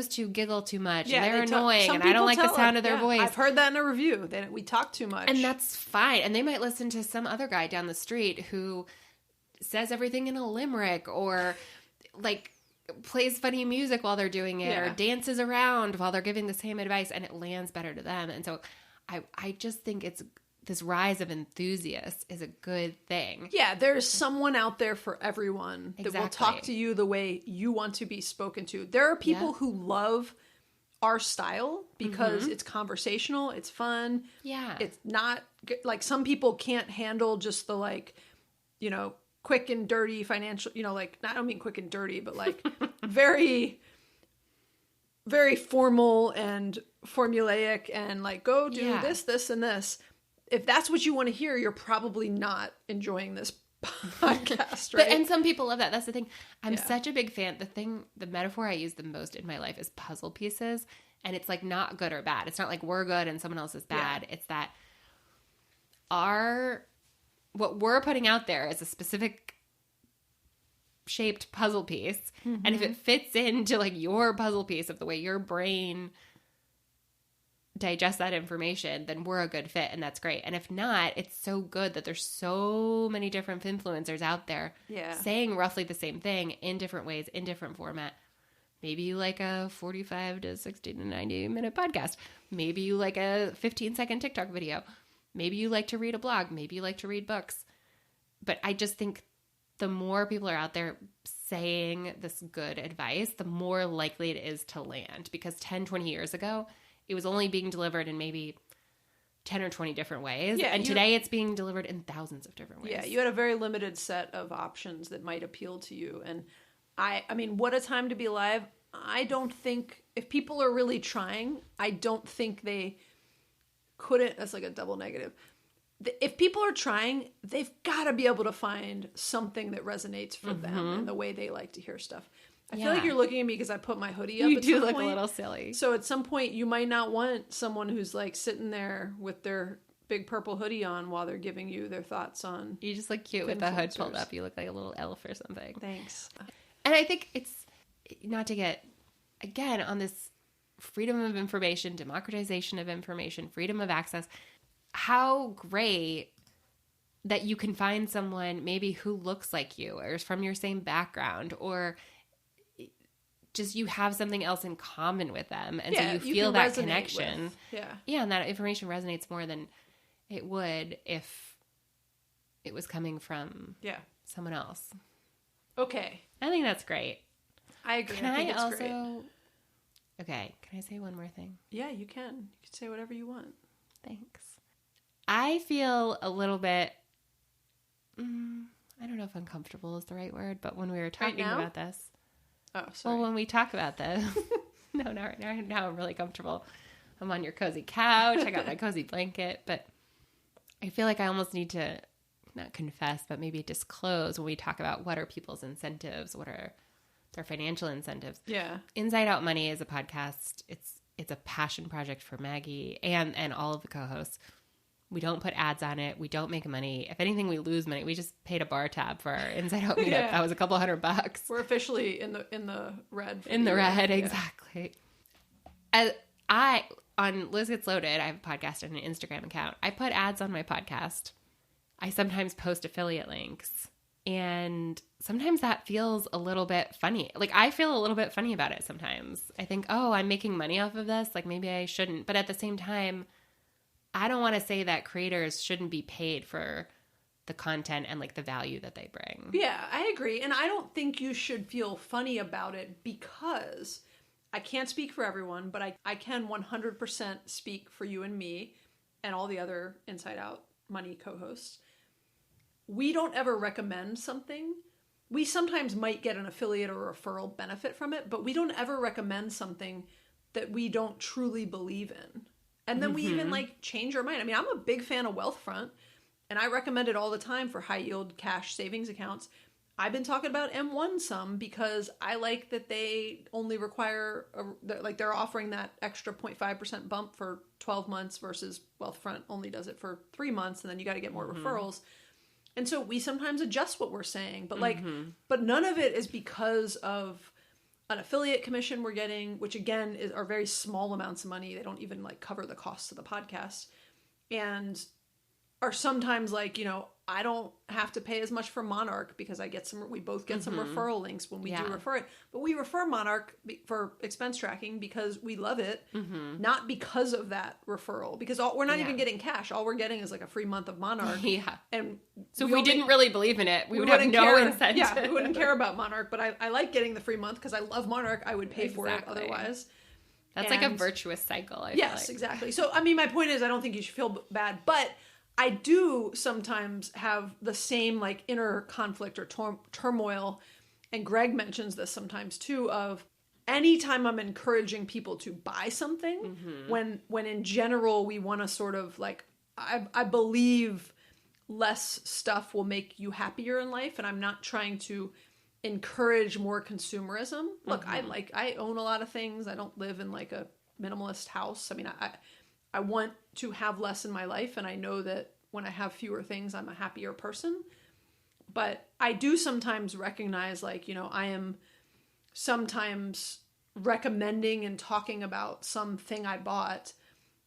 two giggle too much and they're annoying and I don't like the sound of their voice. I've heard that in a review. We talk too much. And that's fine. And they might listen to some other guy down the street who says everything in a limerick or like plays funny music while they're doing it or dances around while they're giving the same advice and it lands better to them. And so I just think this rise of enthusiasts is a good thing. Yeah, there's someone out there for everyone that will talk to you the way you want to be spoken to. There are people who love our style because it's conversational, it's fun. Yeah. It's not like some people can't handle just the quick and dirty financial, I don't mean quick and dirty, but like very, very formal and formulaic and like go do this, this, and this. If that's what you want to hear, you're probably not enjoying this podcast, right? And some people love that. That's the thing. I'm such a big fan. The metaphor I use the most in my life is puzzle pieces. And it's like not good or bad. It's not like we're good and someone else is bad. Yeah. It's that what we're putting out there is a specific shaped puzzle piece. Mm-hmm. And if it fits into like your puzzle piece of the way your brain digest that information, then we're a good fit and that's great. And if not, it's so good that there's so many different influencers out there saying roughly the same thing in different ways, in different format. Maybe you like a 45 to 60 to 90 minute podcast. Maybe you like a 15-second TikTok video. Maybe you like to read a blog. Maybe you like to read books. But I just think the more people are out there saying this good advice, the more likely it is to land. Because 10, 20 years ago, it was only being delivered in maybe 10 or 20 different ways. Yeah, and today it's being delivered in thousands of different ways. Yeah, you had a very limited set of options that might appeal to you. And I mean, what a time to be alive. I don't think if people are really trying, I don't think they couldn't. That's like a double negative. If people are trying, they've got to be able to find something that resonates for them and the way they like to hear stuff. I feel like you're looking at me because I put my hoodie up. You at do some look point. a little silly. So at some point, you might not want someone who's like sitting there with their big purple hoodie on while they're giving you their thoughts on. You just look cute with the hood pulled Finfluencers. up. You look like a little elf or something. Thanks. And I think it's not to get, again, on this freedom of information, democratization of information, freedom of access. How great that you can find someone maybe who looks like you or is from your same background or just you have something else in common with them. And so you feel that connection. Yeah, and that information resonates more than it would if it was coming from someone else. Okay. I think that's great. I agree. Can I think I it's also... great. Okay, can I say one more thing? Yeah, you can. You can say whatever you want. Thanks. I feel a little bit... I don't know if uncomfortable is the right word, but when we were talking about this... Oh, sorry. Well, when we talk about this... No, not right now. Now I'm really comfortable. I'm on your cozy couch. I got my cozy blanket, but I feel like I almost need to not confess, but maybe disclose when we talk about what are people's incentives, what are their financial incentives. Yeah. Inside Out Money is a podcast. It's a passion project for Maggie and all of the co-hosts. We don't put ads on it. We don't make money. If anything, we lose money. We just paid a bar tab for our Inside Out meetup. That was a couple $100. We're officially in the red. In the red, exactly. On Liz Gets Loaded, I have a podcast and an Instagram account. I put ads on my podcast. I sometimes post affiliate links. And sometimes that feels a little bit funny. Like, I feel a little bit funny about it sometimes. I think, oh, I'm making money off of this. Like, maybe I shouldn't. But at the same time, I don't want to say that creators shouldn't be paid for the content and, like, the value that they bring. Yeah, I agree. And I don't think you should feel funny about it because I can't speak for everyone, but I can 100% speak for you and me and all the other Inside Out Money co-hosts. We don't ever recommend something. We sometimes might get an affiliate or referral benefit from it, but we don't ever recommend something that we don't truly believe in. And then we even like change our mind. I mean, I'm a big fan of Wealthfront, and I recommend it all the time for high yield cash savings accounts. I've been talking about M1 some because I like that they only require, they're offering that extra 0.5% bump for 12 months versus Wealthfront only does it for 3 months, and then you got to get more referrals. And so we sometimes adjust what we're saying, but but none of it is because of an affiliate commission we're getting, which again are very small amounts of money. They don't even like cover the costs of the podcast, and are sometimes like, you know, I don't have to pay as much for Monarch because we both get some referral links when we do refer it. But we refer Monarch for expense tracking because we love it, not because of that referral. Because we're not even getting cash. All we're getting is like a free month of Monarch. And so if we didn't really believe in it, we would have no incentive. Yeah, we wouldn't care about Monarch. But I like getting the free month because I love Monarch. I would pay for it otherwise. That's like a virtuous cycle, I feel like. Exactly. So, I mean, my point is I don't think you should feel bad. But I do sometimes have the same like inner conflict or turmoil, and Greg mentions this sometimes too, of anytime I'm encouraging people to buy something, when in general we want to sort of like, I believe less stuff will make you happier in life, and I'm not trying to encourage more consumerism. Look, I own a lot of things. I don't live in like a minimalist house. I mean, I want to have less in my life, and I know that when I have fewer things, I'm a happier person. But I do sometimes recognize, like, you know, I am sometimes recommending and talking about something I bought,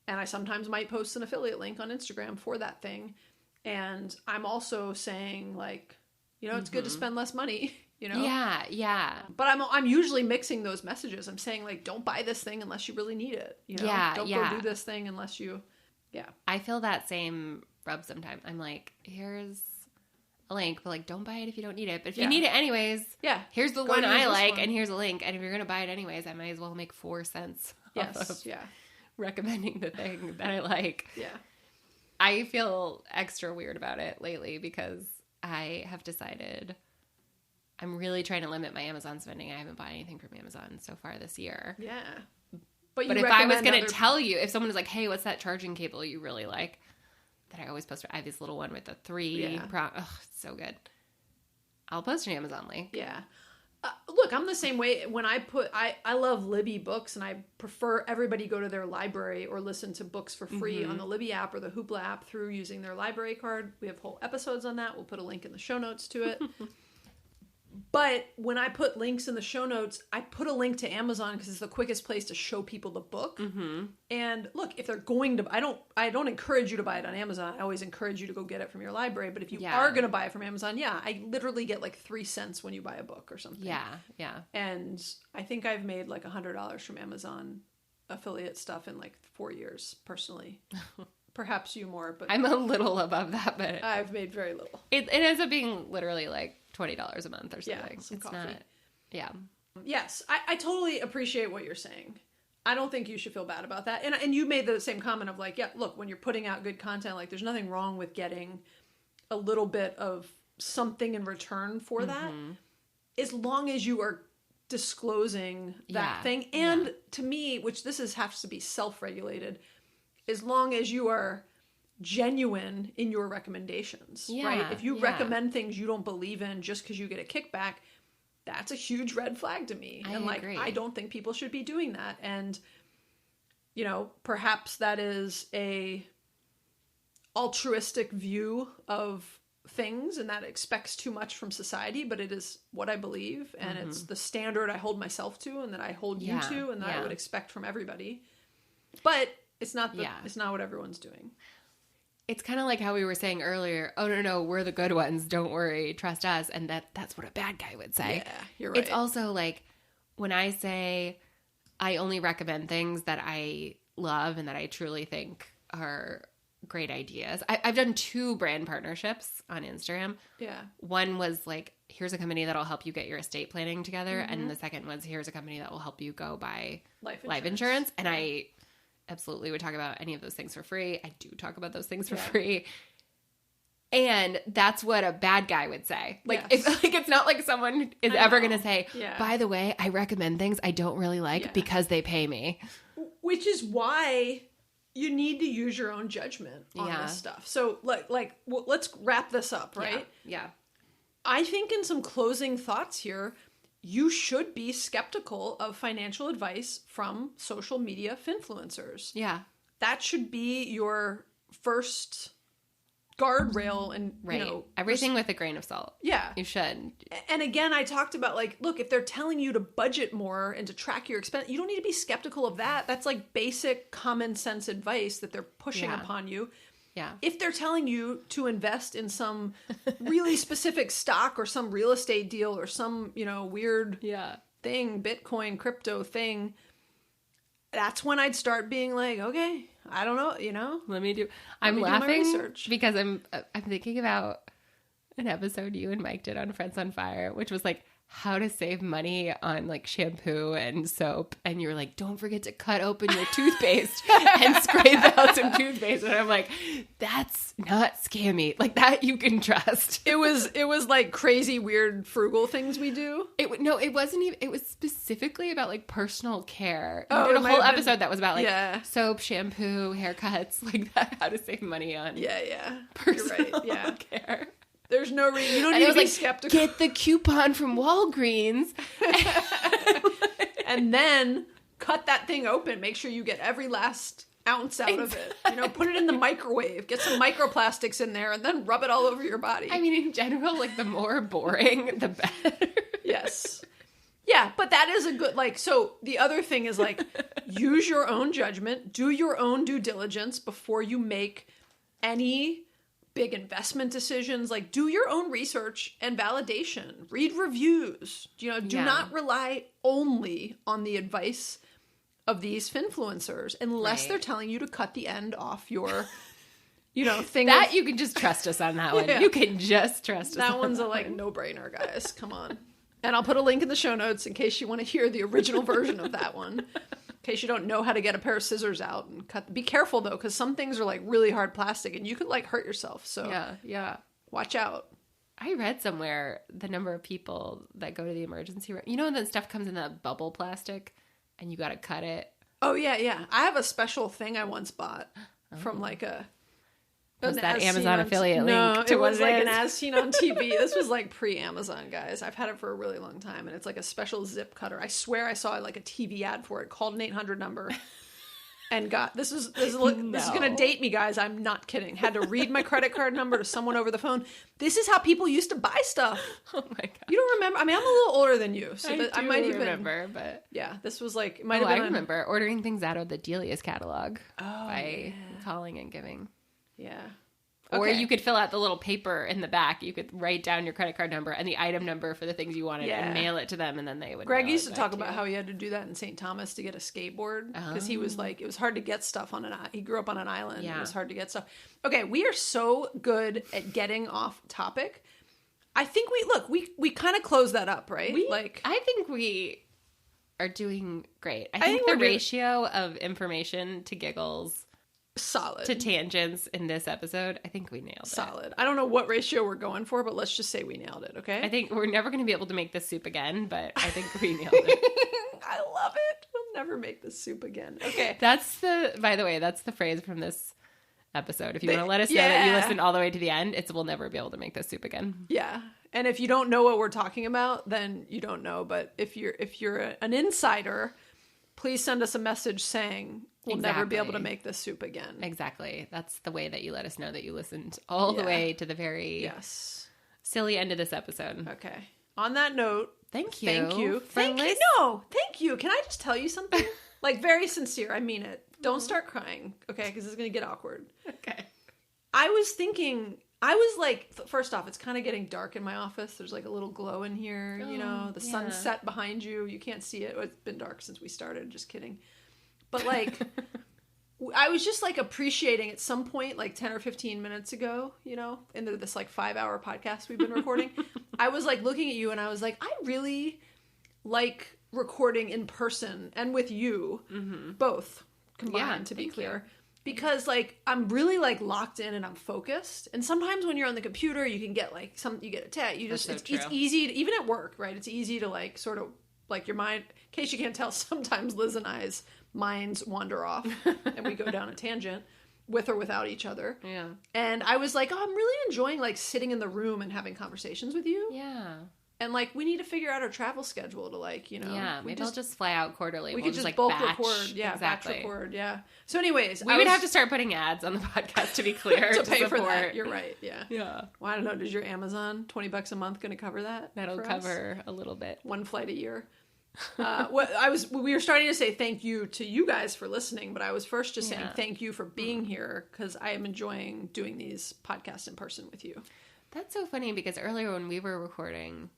and I sometimes might post an affiliate link on Instagram for that thing. And I'm also saying, like, you know, it's good to spend less money. You know? Yeah. But I'm usually mixing those messages. I'm saying, like, don't buy this thing unless you really need it. You know? Don't go do this thing unless you... Yeah. I feel that same rub sometimes. I'm like, here's a link, but like, don't buy it if you don't need it. But if you need it anyways, here's the one I like, and here's a link. And if you're going to buy it anyways, I might as well make 4 cents off of recommending the thing that I like. Yeah. I feel extra weird about it lately because I have decided... I'm really trying to limit my Amazon spending. I haven't bought anything from Amazon so far this year. Yeah. But if I was going to tell you, if someone was like, hey, what's that charging cable you really like? That I always post. I have this little one with the 3 prong. Oh, it's so good. I'll post an Amazon link. Yeah. Look, I'm the same way. When I love Libby books, and I prefer everybody go to their library or listen to books for free on the Libby app or the Hoopla app through using their library card. We have whole episodes on that. We'll put a link in the show notes to it. But when I put links in the show notes, I put a link to Amazon because it's the quickest place to show people the book. Mm-hmm. And look, if they're going to, I don't encourage you to buy it on Amazon. I always encourage you to go get it from your library. But if you are going to buy it from Amazon, I literally get like 3 cents when you buy a book or something. Yeah. And I think I've made like $100 from Amazon affiliate stuff in like 4 years, personally. Perhaps you more, but I'm a little above that, but I've made very little. It ends up being literally like $20 a month or something. Yeah, some it's coffee. not. Yeah. Yes, I totally appreciate what you're saying. I don't think you should feel bad about that. And you made the same comment of like, yeah, look, when you're putting out good content, like there's nothing wrong with getting a little bit of something in return for that, as long as you are disclosing that thing. And to me, which has to be self-regulated, as long as you are genuine in your recommendations, right? If you recommend things you don't believe in just because you get a kickback, that's a huge red flag to me. I agree. I don't think people should be doing that. And, perhaps that is a altruistic view of things and that expects too much from society, but it is what I believe. And it's the standard I hold myself to and that I hold you to and that I would expect from everybody. But it's not it's not what everyone's doing. It's kind of like how we were saying earlier, oh, no, we're the good ones. Don't worry. Trust us. And that's what a bad guy would say. Yeah, you're right. It's also like when I say I only recommend things that I love and that I truly think are great ideas. I've done 2 brand partnerships on Instagram. Yeah. One was like, here's a company that'll help you get your estate planning together. And the second was, here's a company that will help you go buy life insurance. And I absolutely would talk about any of those things for free. I do talk about those things for free. And that's what a bad guy would say. Like, it's not like someone is ever going to say, by the way, I recommend things I don't really like because they pay me. Which is why you need to use your own judgment on this stuff. So, let's wrap this up, right? Yeah. I think in some closing thoughts here, you should be skeptical of financial advice from social media finfluencers. Yeah. That should be your first guardrail and, everything with a grain of salt. Yeah. You should. And again, I talked about like, look, if they're telling you to budget more and to track your expense, you don't need to be skeptical of that. That's like basic common sense advice that they're pushing upon you. Yeah. If they're telling you to invest in some really specific stock or some real estate deal or some, weird thing, Bitcoin, crypto thing, that's when I'd start being like, okay, I don't know, Let me do my laughing research. because I'm thinking about an episode you and Mike did on Friends on Fire, which was like how to save money on like shampoo and soap. And you're like, don't forget to cut open your toothpaste and scrape out some toothpaste. And I'm like, that's not scammy. Like that you can trust. It was like crazy, weird, frugal things we do. It wasn't even, it was specifically about like personal care. Oh, You did a it might whole have been- episode that was about like soap, shampoo, haircuts, like that, how to save money on personal You're right. Yeah. care. There's no reason. You don't And need it to was be like, skeptical. get the coupon from Walgreens. And then cut that thing open. Make sure you get every last ounce out of it. Put it in the microwave. Get some microplastics in there and then rub it all over your body. I mean, in general, like the more boring, the better. Yes. Yeah, but that is a good, so the other thing is use your own judgment, do your own due diligence before you make any big investment decisions. Do your own research and validation. Read reviews. Do not rely only on the advice of these finfluencers unless they're telling you to cut the end off your, thing. That you can just trust us on that one. Yeah. You can just trust us. That on one's that a one. no-brainer, guys. Come on. And I'll put a link in the show notes in case you want to hear the original version of that one. In case you don't know how to get a pair of scissors out and cut. Be careful though, because some things are really hard plastic and you could hurt yourself. So Yeah. watch out. I read somewhere the number of people that go to the emergency room. You know, and then stuff comes in that bubble plastic and you got to cut it. Oh, yeah, yeah. I have a special thing I once bought from like a... Was that Amazon affiliate no, link to it what was it like is? an as seen on TV. This was like pre-Amazon, guys. I've had it for a really long time, and it's like a special zip cutter. I swear I saw like a TV ad for it. Called an 800 number, and got this is gonna date me, guys. I'm not kidding. Had to read my credit card number to someone over the phone. This is how people used to buy stuff. Oh my god! You don't remember? I mean, I'm a little older than you, so I might even remember, but yeah, this was like it might have been. I remember ordering things out of the Delia's catalog by calling and giving. Yeah. Or Okay. you could fill out the little paper in the back. You could write down your credit card number and the item number for the things you wanted and mail it to them, and then they would. Greg mail used it to back talk about you. how he had to do that in St. Thomas to get a skateboard because he was like, it was hard to get stuff on he grew up on an island. Yeah. It was hard to get stuff. Okay, we are so good at getting off topic. I think we kind of closed that up, right? I think we are doing great. I think think the we're doing- ratio of information to giggles solid. to tangents in this episode, I think we nailed it. Solid. I don't know what ratio we're going for, but let's just say we nailed it, okay? I think we're never going to be able to make this soup again, but I think we nailed it. I love it. We'll never make this soup again. Okay. By the way, that's the phrase from this episode. If you want to let us know that you listened all the way to the end, we'll never be able to make this soup again. Yeah. And if you don't know what we're talking about, then you don't know. But if you're an insider, please send us a message saying we'll never be able to make this soup again. Exactly. That's the way that you let us know that you listened all the way to the very silly end of this episode. Okay. On that note, thank you. Thank you. Thank you. Can I just tell you something? Like, very sincere. I mean it. Don't start crying, okay? Because it's going to get awkward. Okay. I was like, first off, it's kind of getting dark in my office. There's like a little glow in here, you know, the sun's set behind you. You can't see it. It's been dark since we started. Just kidding. But like, I was just like appreciating at some point, like 10 or 15 minutes ago, you know, into this like 5-hour podcast we've been recording, I was like looking at you and I was like, I really like recording in person and with you, both combined, to be clear. Because like I'm really like locked in and I'm focused. And sometimes when you're on the computer, you can get like you get a text. It's easy to, even at work, right? It's easy to like sort of like your mind. In case you can't tell, sometimes Liz and I's minds wander off and we go down a tangent with or without each other. Yeah. And I was like, oh, I'm really enjoying like sitting in the room and having conversations with you. Yeah. And like we need to figure out our travel schedule to like, you know. Yeah, maybe I'll just fly out quarterly. We We'll could just like bulk batch. record. Yeah, exactly. batch record. Yeah. So anyways, We would have to start putting ads on the podcast to be clear to pay support. for that. You're right. Yeah. Yeah. Well, I don't know. Does your Amazon $20 a month going to cover that? That'll for us? cover a little bit. One flight a year. We were starting to say thank you to you guys for listening, but I was first just saying thank you for being here because I am enjoying doing these podcasts in person with you. That's so funny because earlier when we were recording,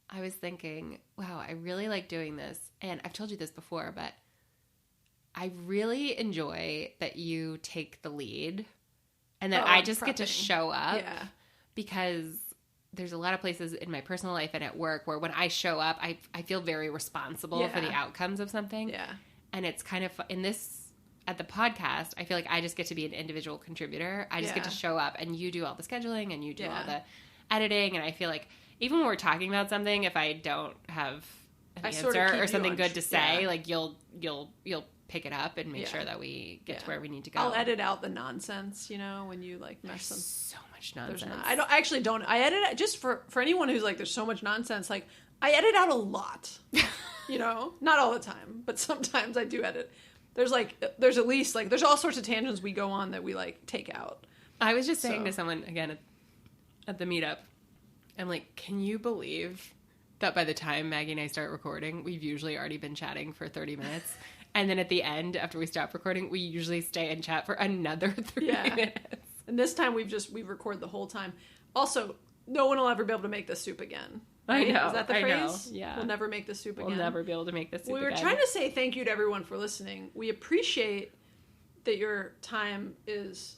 I was thinking, wow, I really like doing this. And I've told you this before, but I really enjoy that you take the lead and that I just get to show up. Yeah. Because there's a lot of places in my personal life and at work where when I show up, I feel very responsible for the outcomes of something. Yeah. And it's kind of, at the podcast, I feel like I just get to be an individual contributor. I just get to show up and you do all the scheduling and you do all the editing. And I feel like even when we're talking about something, if I don't have an answer or something good to say, like you'll pick it up and make sure that we get to where we need to go. I'll edit out the nonsense, you know, when you like mess them. So much nonsense. I don't. I edit it just for anyone who's like, there's so much nonsense. Like I edit out a lot, you know, not all the time, but sometimes I do edit. There's at least like, there's all sorts of tangents we go on that we like take out. I was just saying to someone again at the meetup, I'm like, can you believe that by the time Maggie and I start recording, we've usually already been chatting for 30 minutes. And then at the end, after we stop recording, we usually stay and chat for another 30 minutes. And this time we record the whole time. Also, no one will ever be able to make this soup again. Right? I know. Is that the phrase? Know. Yeah. We'll never make this soup again. We'll never be able to make this soup again. We were trying to say thank you to everyone for listening. We appreciate that your time is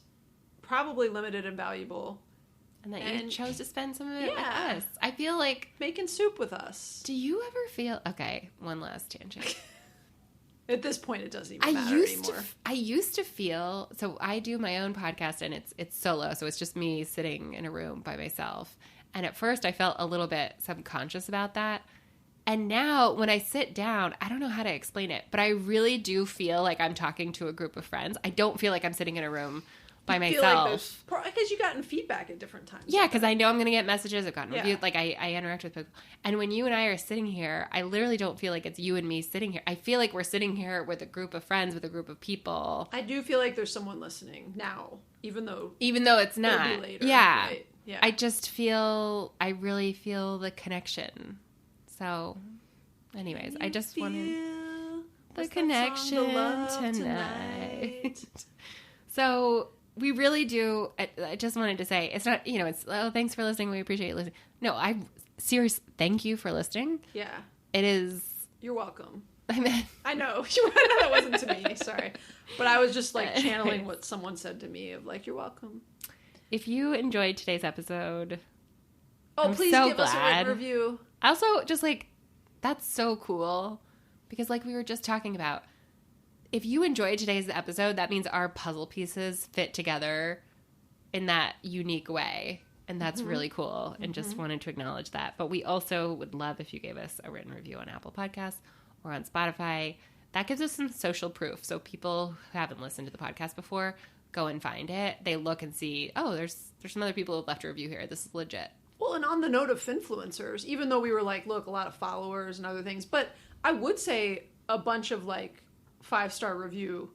probably limited and valuable. And that you chose to spend some of it with us. I feel like... making soup with us. Do you ever feel... Okay, one last tangent. At this point, it doesn't even matter anymore. I used to feel... So I do my own podcast, and it's solo, so it's just me sitting in a room by myself. And at first I felt a little bit subconscious about that. And now when I sit down, I don't know how to explain it, but I really do feel like I'm talking to a group of friends. I don't feel like I'm sitting in a room by myself. Because you gotten feedback at different times. Yeah, because I know I'm going to get messages. I've gotten Yeah. reviews. Like, I interact with people. And when you and I are sitting here, I literally don't feel like it's you and me sitting here. I feel like we're sitting here with a group of friends, with a group of people. I do feel like there's someone listening now, even though It's it'll not. be later. Yeah. Right? Yeah. I really feel the connection. So, anyways, I just wanted Feel- the what's that connection song? The love tonight. So we really do. I just wanted to say it's not. It's thanks for listening. We appreciate you listening. No, seriously thank you for listening. Yeah. It is. You're welcome. I mean, I know. That wasn't to me. Sorry. But I was just like channeling what someone said to me of like, you're welcome. if you enjoyed today's episode, Oh, please so give us a glad. written review. Also, just like, that's so cool. Because like we were just talking about, if you enjoyed today's episode, that means our puzzle pieces fit together in that unique way. And that's really cool. And just wanted to acknowledge that. But we also would love if you gave us a written review on Apple Podcasts or on Spotify. That gives us some social proof. So people who haven't listened to the podcast before, go and find it. They look and see, oh, there's some other people who have left a review here. This is legit. Well, and on the note of Finfluencers, even though we were like, look, a lot of followers and other things, but I would say a bunch of like 5-star review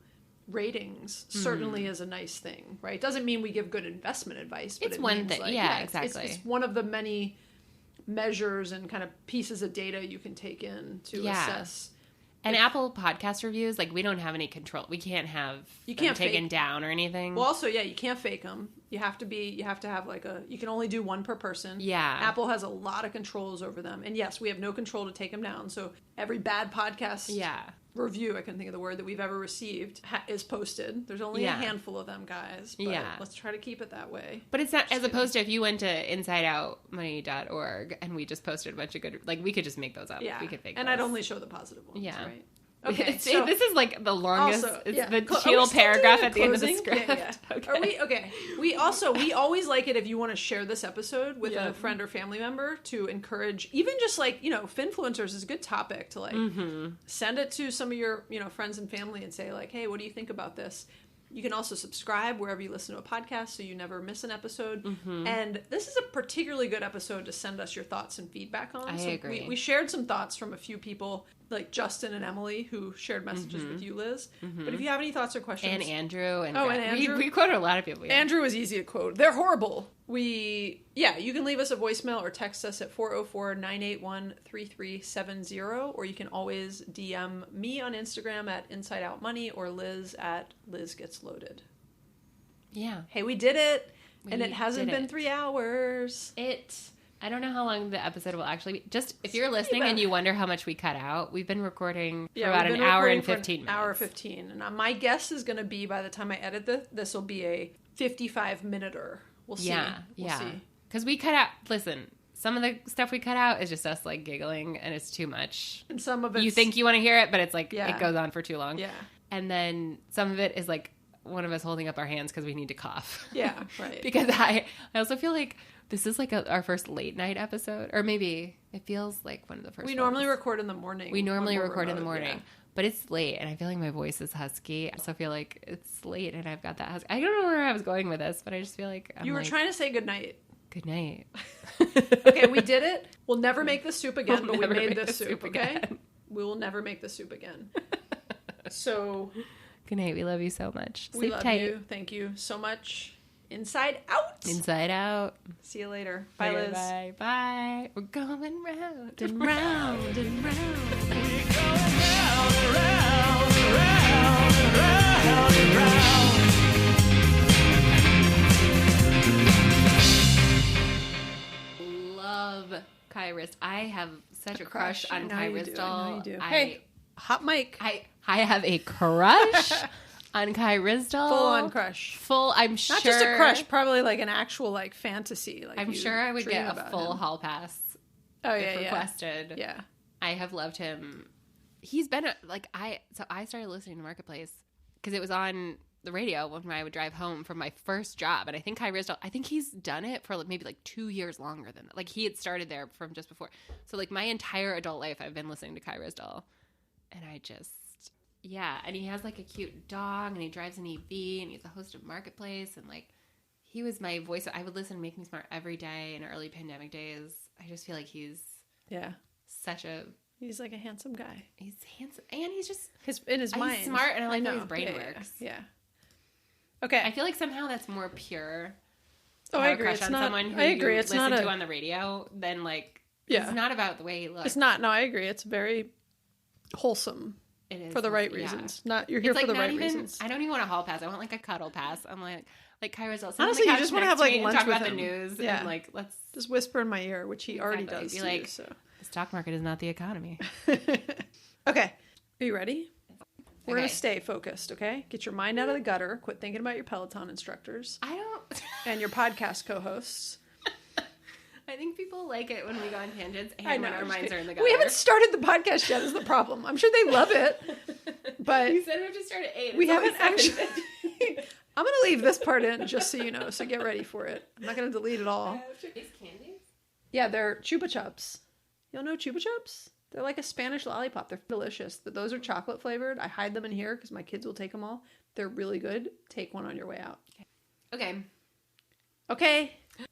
ratings certainly is a nice thing, right? Doesn't mean we give good investment advice, but It's it one means, thing. like, Yeah, it's- exactly. It's one of the many measures and kind of pieces of data you can take in to assess. And Apple Podcast reviews, like we don't have any control. We can't have them taken fake. down or anything. Well, also, yeah, you can't fake them. You have to have like you can only do one per person. Yeah. Apple has a lot of controls over them. And yes, we have no control to take them down. So every bad podcast review, I can think of the word, that we've ever received is posted. There's only a handful of them, guys. But let's try to keep it that way. But it's not, as opposed to if you went to insideoutmoney.org and we just posted a bunch of good, like we could just make those up. Yeah. We could fake And those. I'd only show the positive ones, right? Okay, this is like the longest, also, it's the Are we teal still paragraph doing at the end of the closing? script. Yeah. Okay. Are we okay? We always like it if you want to share this episode with a friend or family member to encourage, even just like, Finfluencers is a good topic to like send it to some of your, friends and family and say like, hey, what do you think about this? You can also subscribe wherever you listen to a podcast so you never miss an episode. And this is a particularly good episode to send us your thoughts and feedback on. I agree. We shared some thoughts from a few people, like Justin and Emily, who shared messages with you, Liz. But if you have any thoughts or questions... And Andrew. And Andrew. We quoted a lot of people. Yeah. Andrew is easy to quote. They're horrible. You can leave us a voicemail or text us at 404-981-3370, or you can always DM me on Instagram at InsideOutMoney or Liz at LizGetsLoaded. Yeah. Hey, we did it, and We it hasn't did been it. 3 hours. I don't know how long the episode will actually be. Just if you're listening and you wonder how much we cut out, we've been recording for about an hour and 15 minutes. Hour 15. And my guess is going to be, by the time I edit this will be a 55-minuter. We'll see. We'll see. Because we cut out, listen, some of the stuff we cut out is just us like giggling and it's too much. And some of it You think you want to hear it, but it's like, Yeah. it goes on for too long. Yeah. And then some of it is like one of us holding up our hands because we need to cough. Yeah, right. Because I also feel like this is like our first late night episode, or maybe it feels like one of the first We ones. normally record in the morning. We normally when we're record in the remote, morning, but it's late, and I feel like my voice is husky. I also feel like it's late, and I've got that husky. I don't know where I was going with this, but I just feel like You were trying to say goodnight. Good night. Okay, we did it. We'll never make this soup again, We'll but we never made make this the soup, soup okay? again. We will never make the soup again. So, Good night. We love you so much. we Sleep love tight. you. Thank you so much. Inside out. Inside out. See you later. Bye, Okay, Liz. Bye. Bye. We're going round and round and round. Love Kai Rist. I have such a crush on I know Kai you do. Ristel. I know you do. Hey, hot mic. I have a crush on Kai Ristel. Full on crush. I'm sure. Not just a crush, probably like an actual like fantasy. Like I'm you sure I would dream get a about full him. hall pass Oh if yeah, requested. yeah. I have loved him. He's been I started listening to Marketplace because it was on the radio when I would drive home from my first job. And I think I think he's done it for maybe like 2 years longer than that. Like he had started there from just before. So like my entire adult life, I've been listening to Kai Rizdal. And I just, yeah. And he has like a cute dog and he drives an EV and he's the host of Marketplace. And like, he was my voice. I would listen to Make Me Smart every day in early pandemic days. I just feel like he's he's like a handsome guy. He's handsome. And he's just, In his mind. he's smart and I like how know. his brain works. Yeah. Okay. I feel like somehow that's more pure. Oh, I agree. Crush on someone who you It's listen not to on the radio than like, Yeah. it's not about the way he looks. It's not. No, I agree. It's very wholesome. It is for the right yeah. reasons. Not you're here It's for like the not right even, reasons. I don't even want a hall pass. I want like a cuddle pass. I'm like Kai Rizdal. Honestly, you just want to have like lunch talk with about him. the news Yeah. and like let's just whisper in my ear, which he already Exactly. does. Be Too, like, so. the stock market is not the economy. Okay, are you ready? We're Okay. gonna stay focused. Okay, get your mind out of the gutter. Quit thinking about your Peloton instructors I don't. and your podcast co-hosts. I think people like it when we go on tangents and I know. when our I'm just minds kidding. are in the gutter. We haven't started the podcast yet. Is the problem? I'm sure they love it, but You said we have to start at 8. we It's only haven't actually. 7:50. I'm gonna leave this part in just so you know. So get ready for it. I'm not gonna delete it all. These candies? Yeah, they're Chupa Chups. Y'all know Chupa Chups? They're like a Spanish lollipop. They're delicious. Those are chocolate flavored. I hide them in here because my kids will take them all. They're really good. Take one on your way out. Okay. Okay.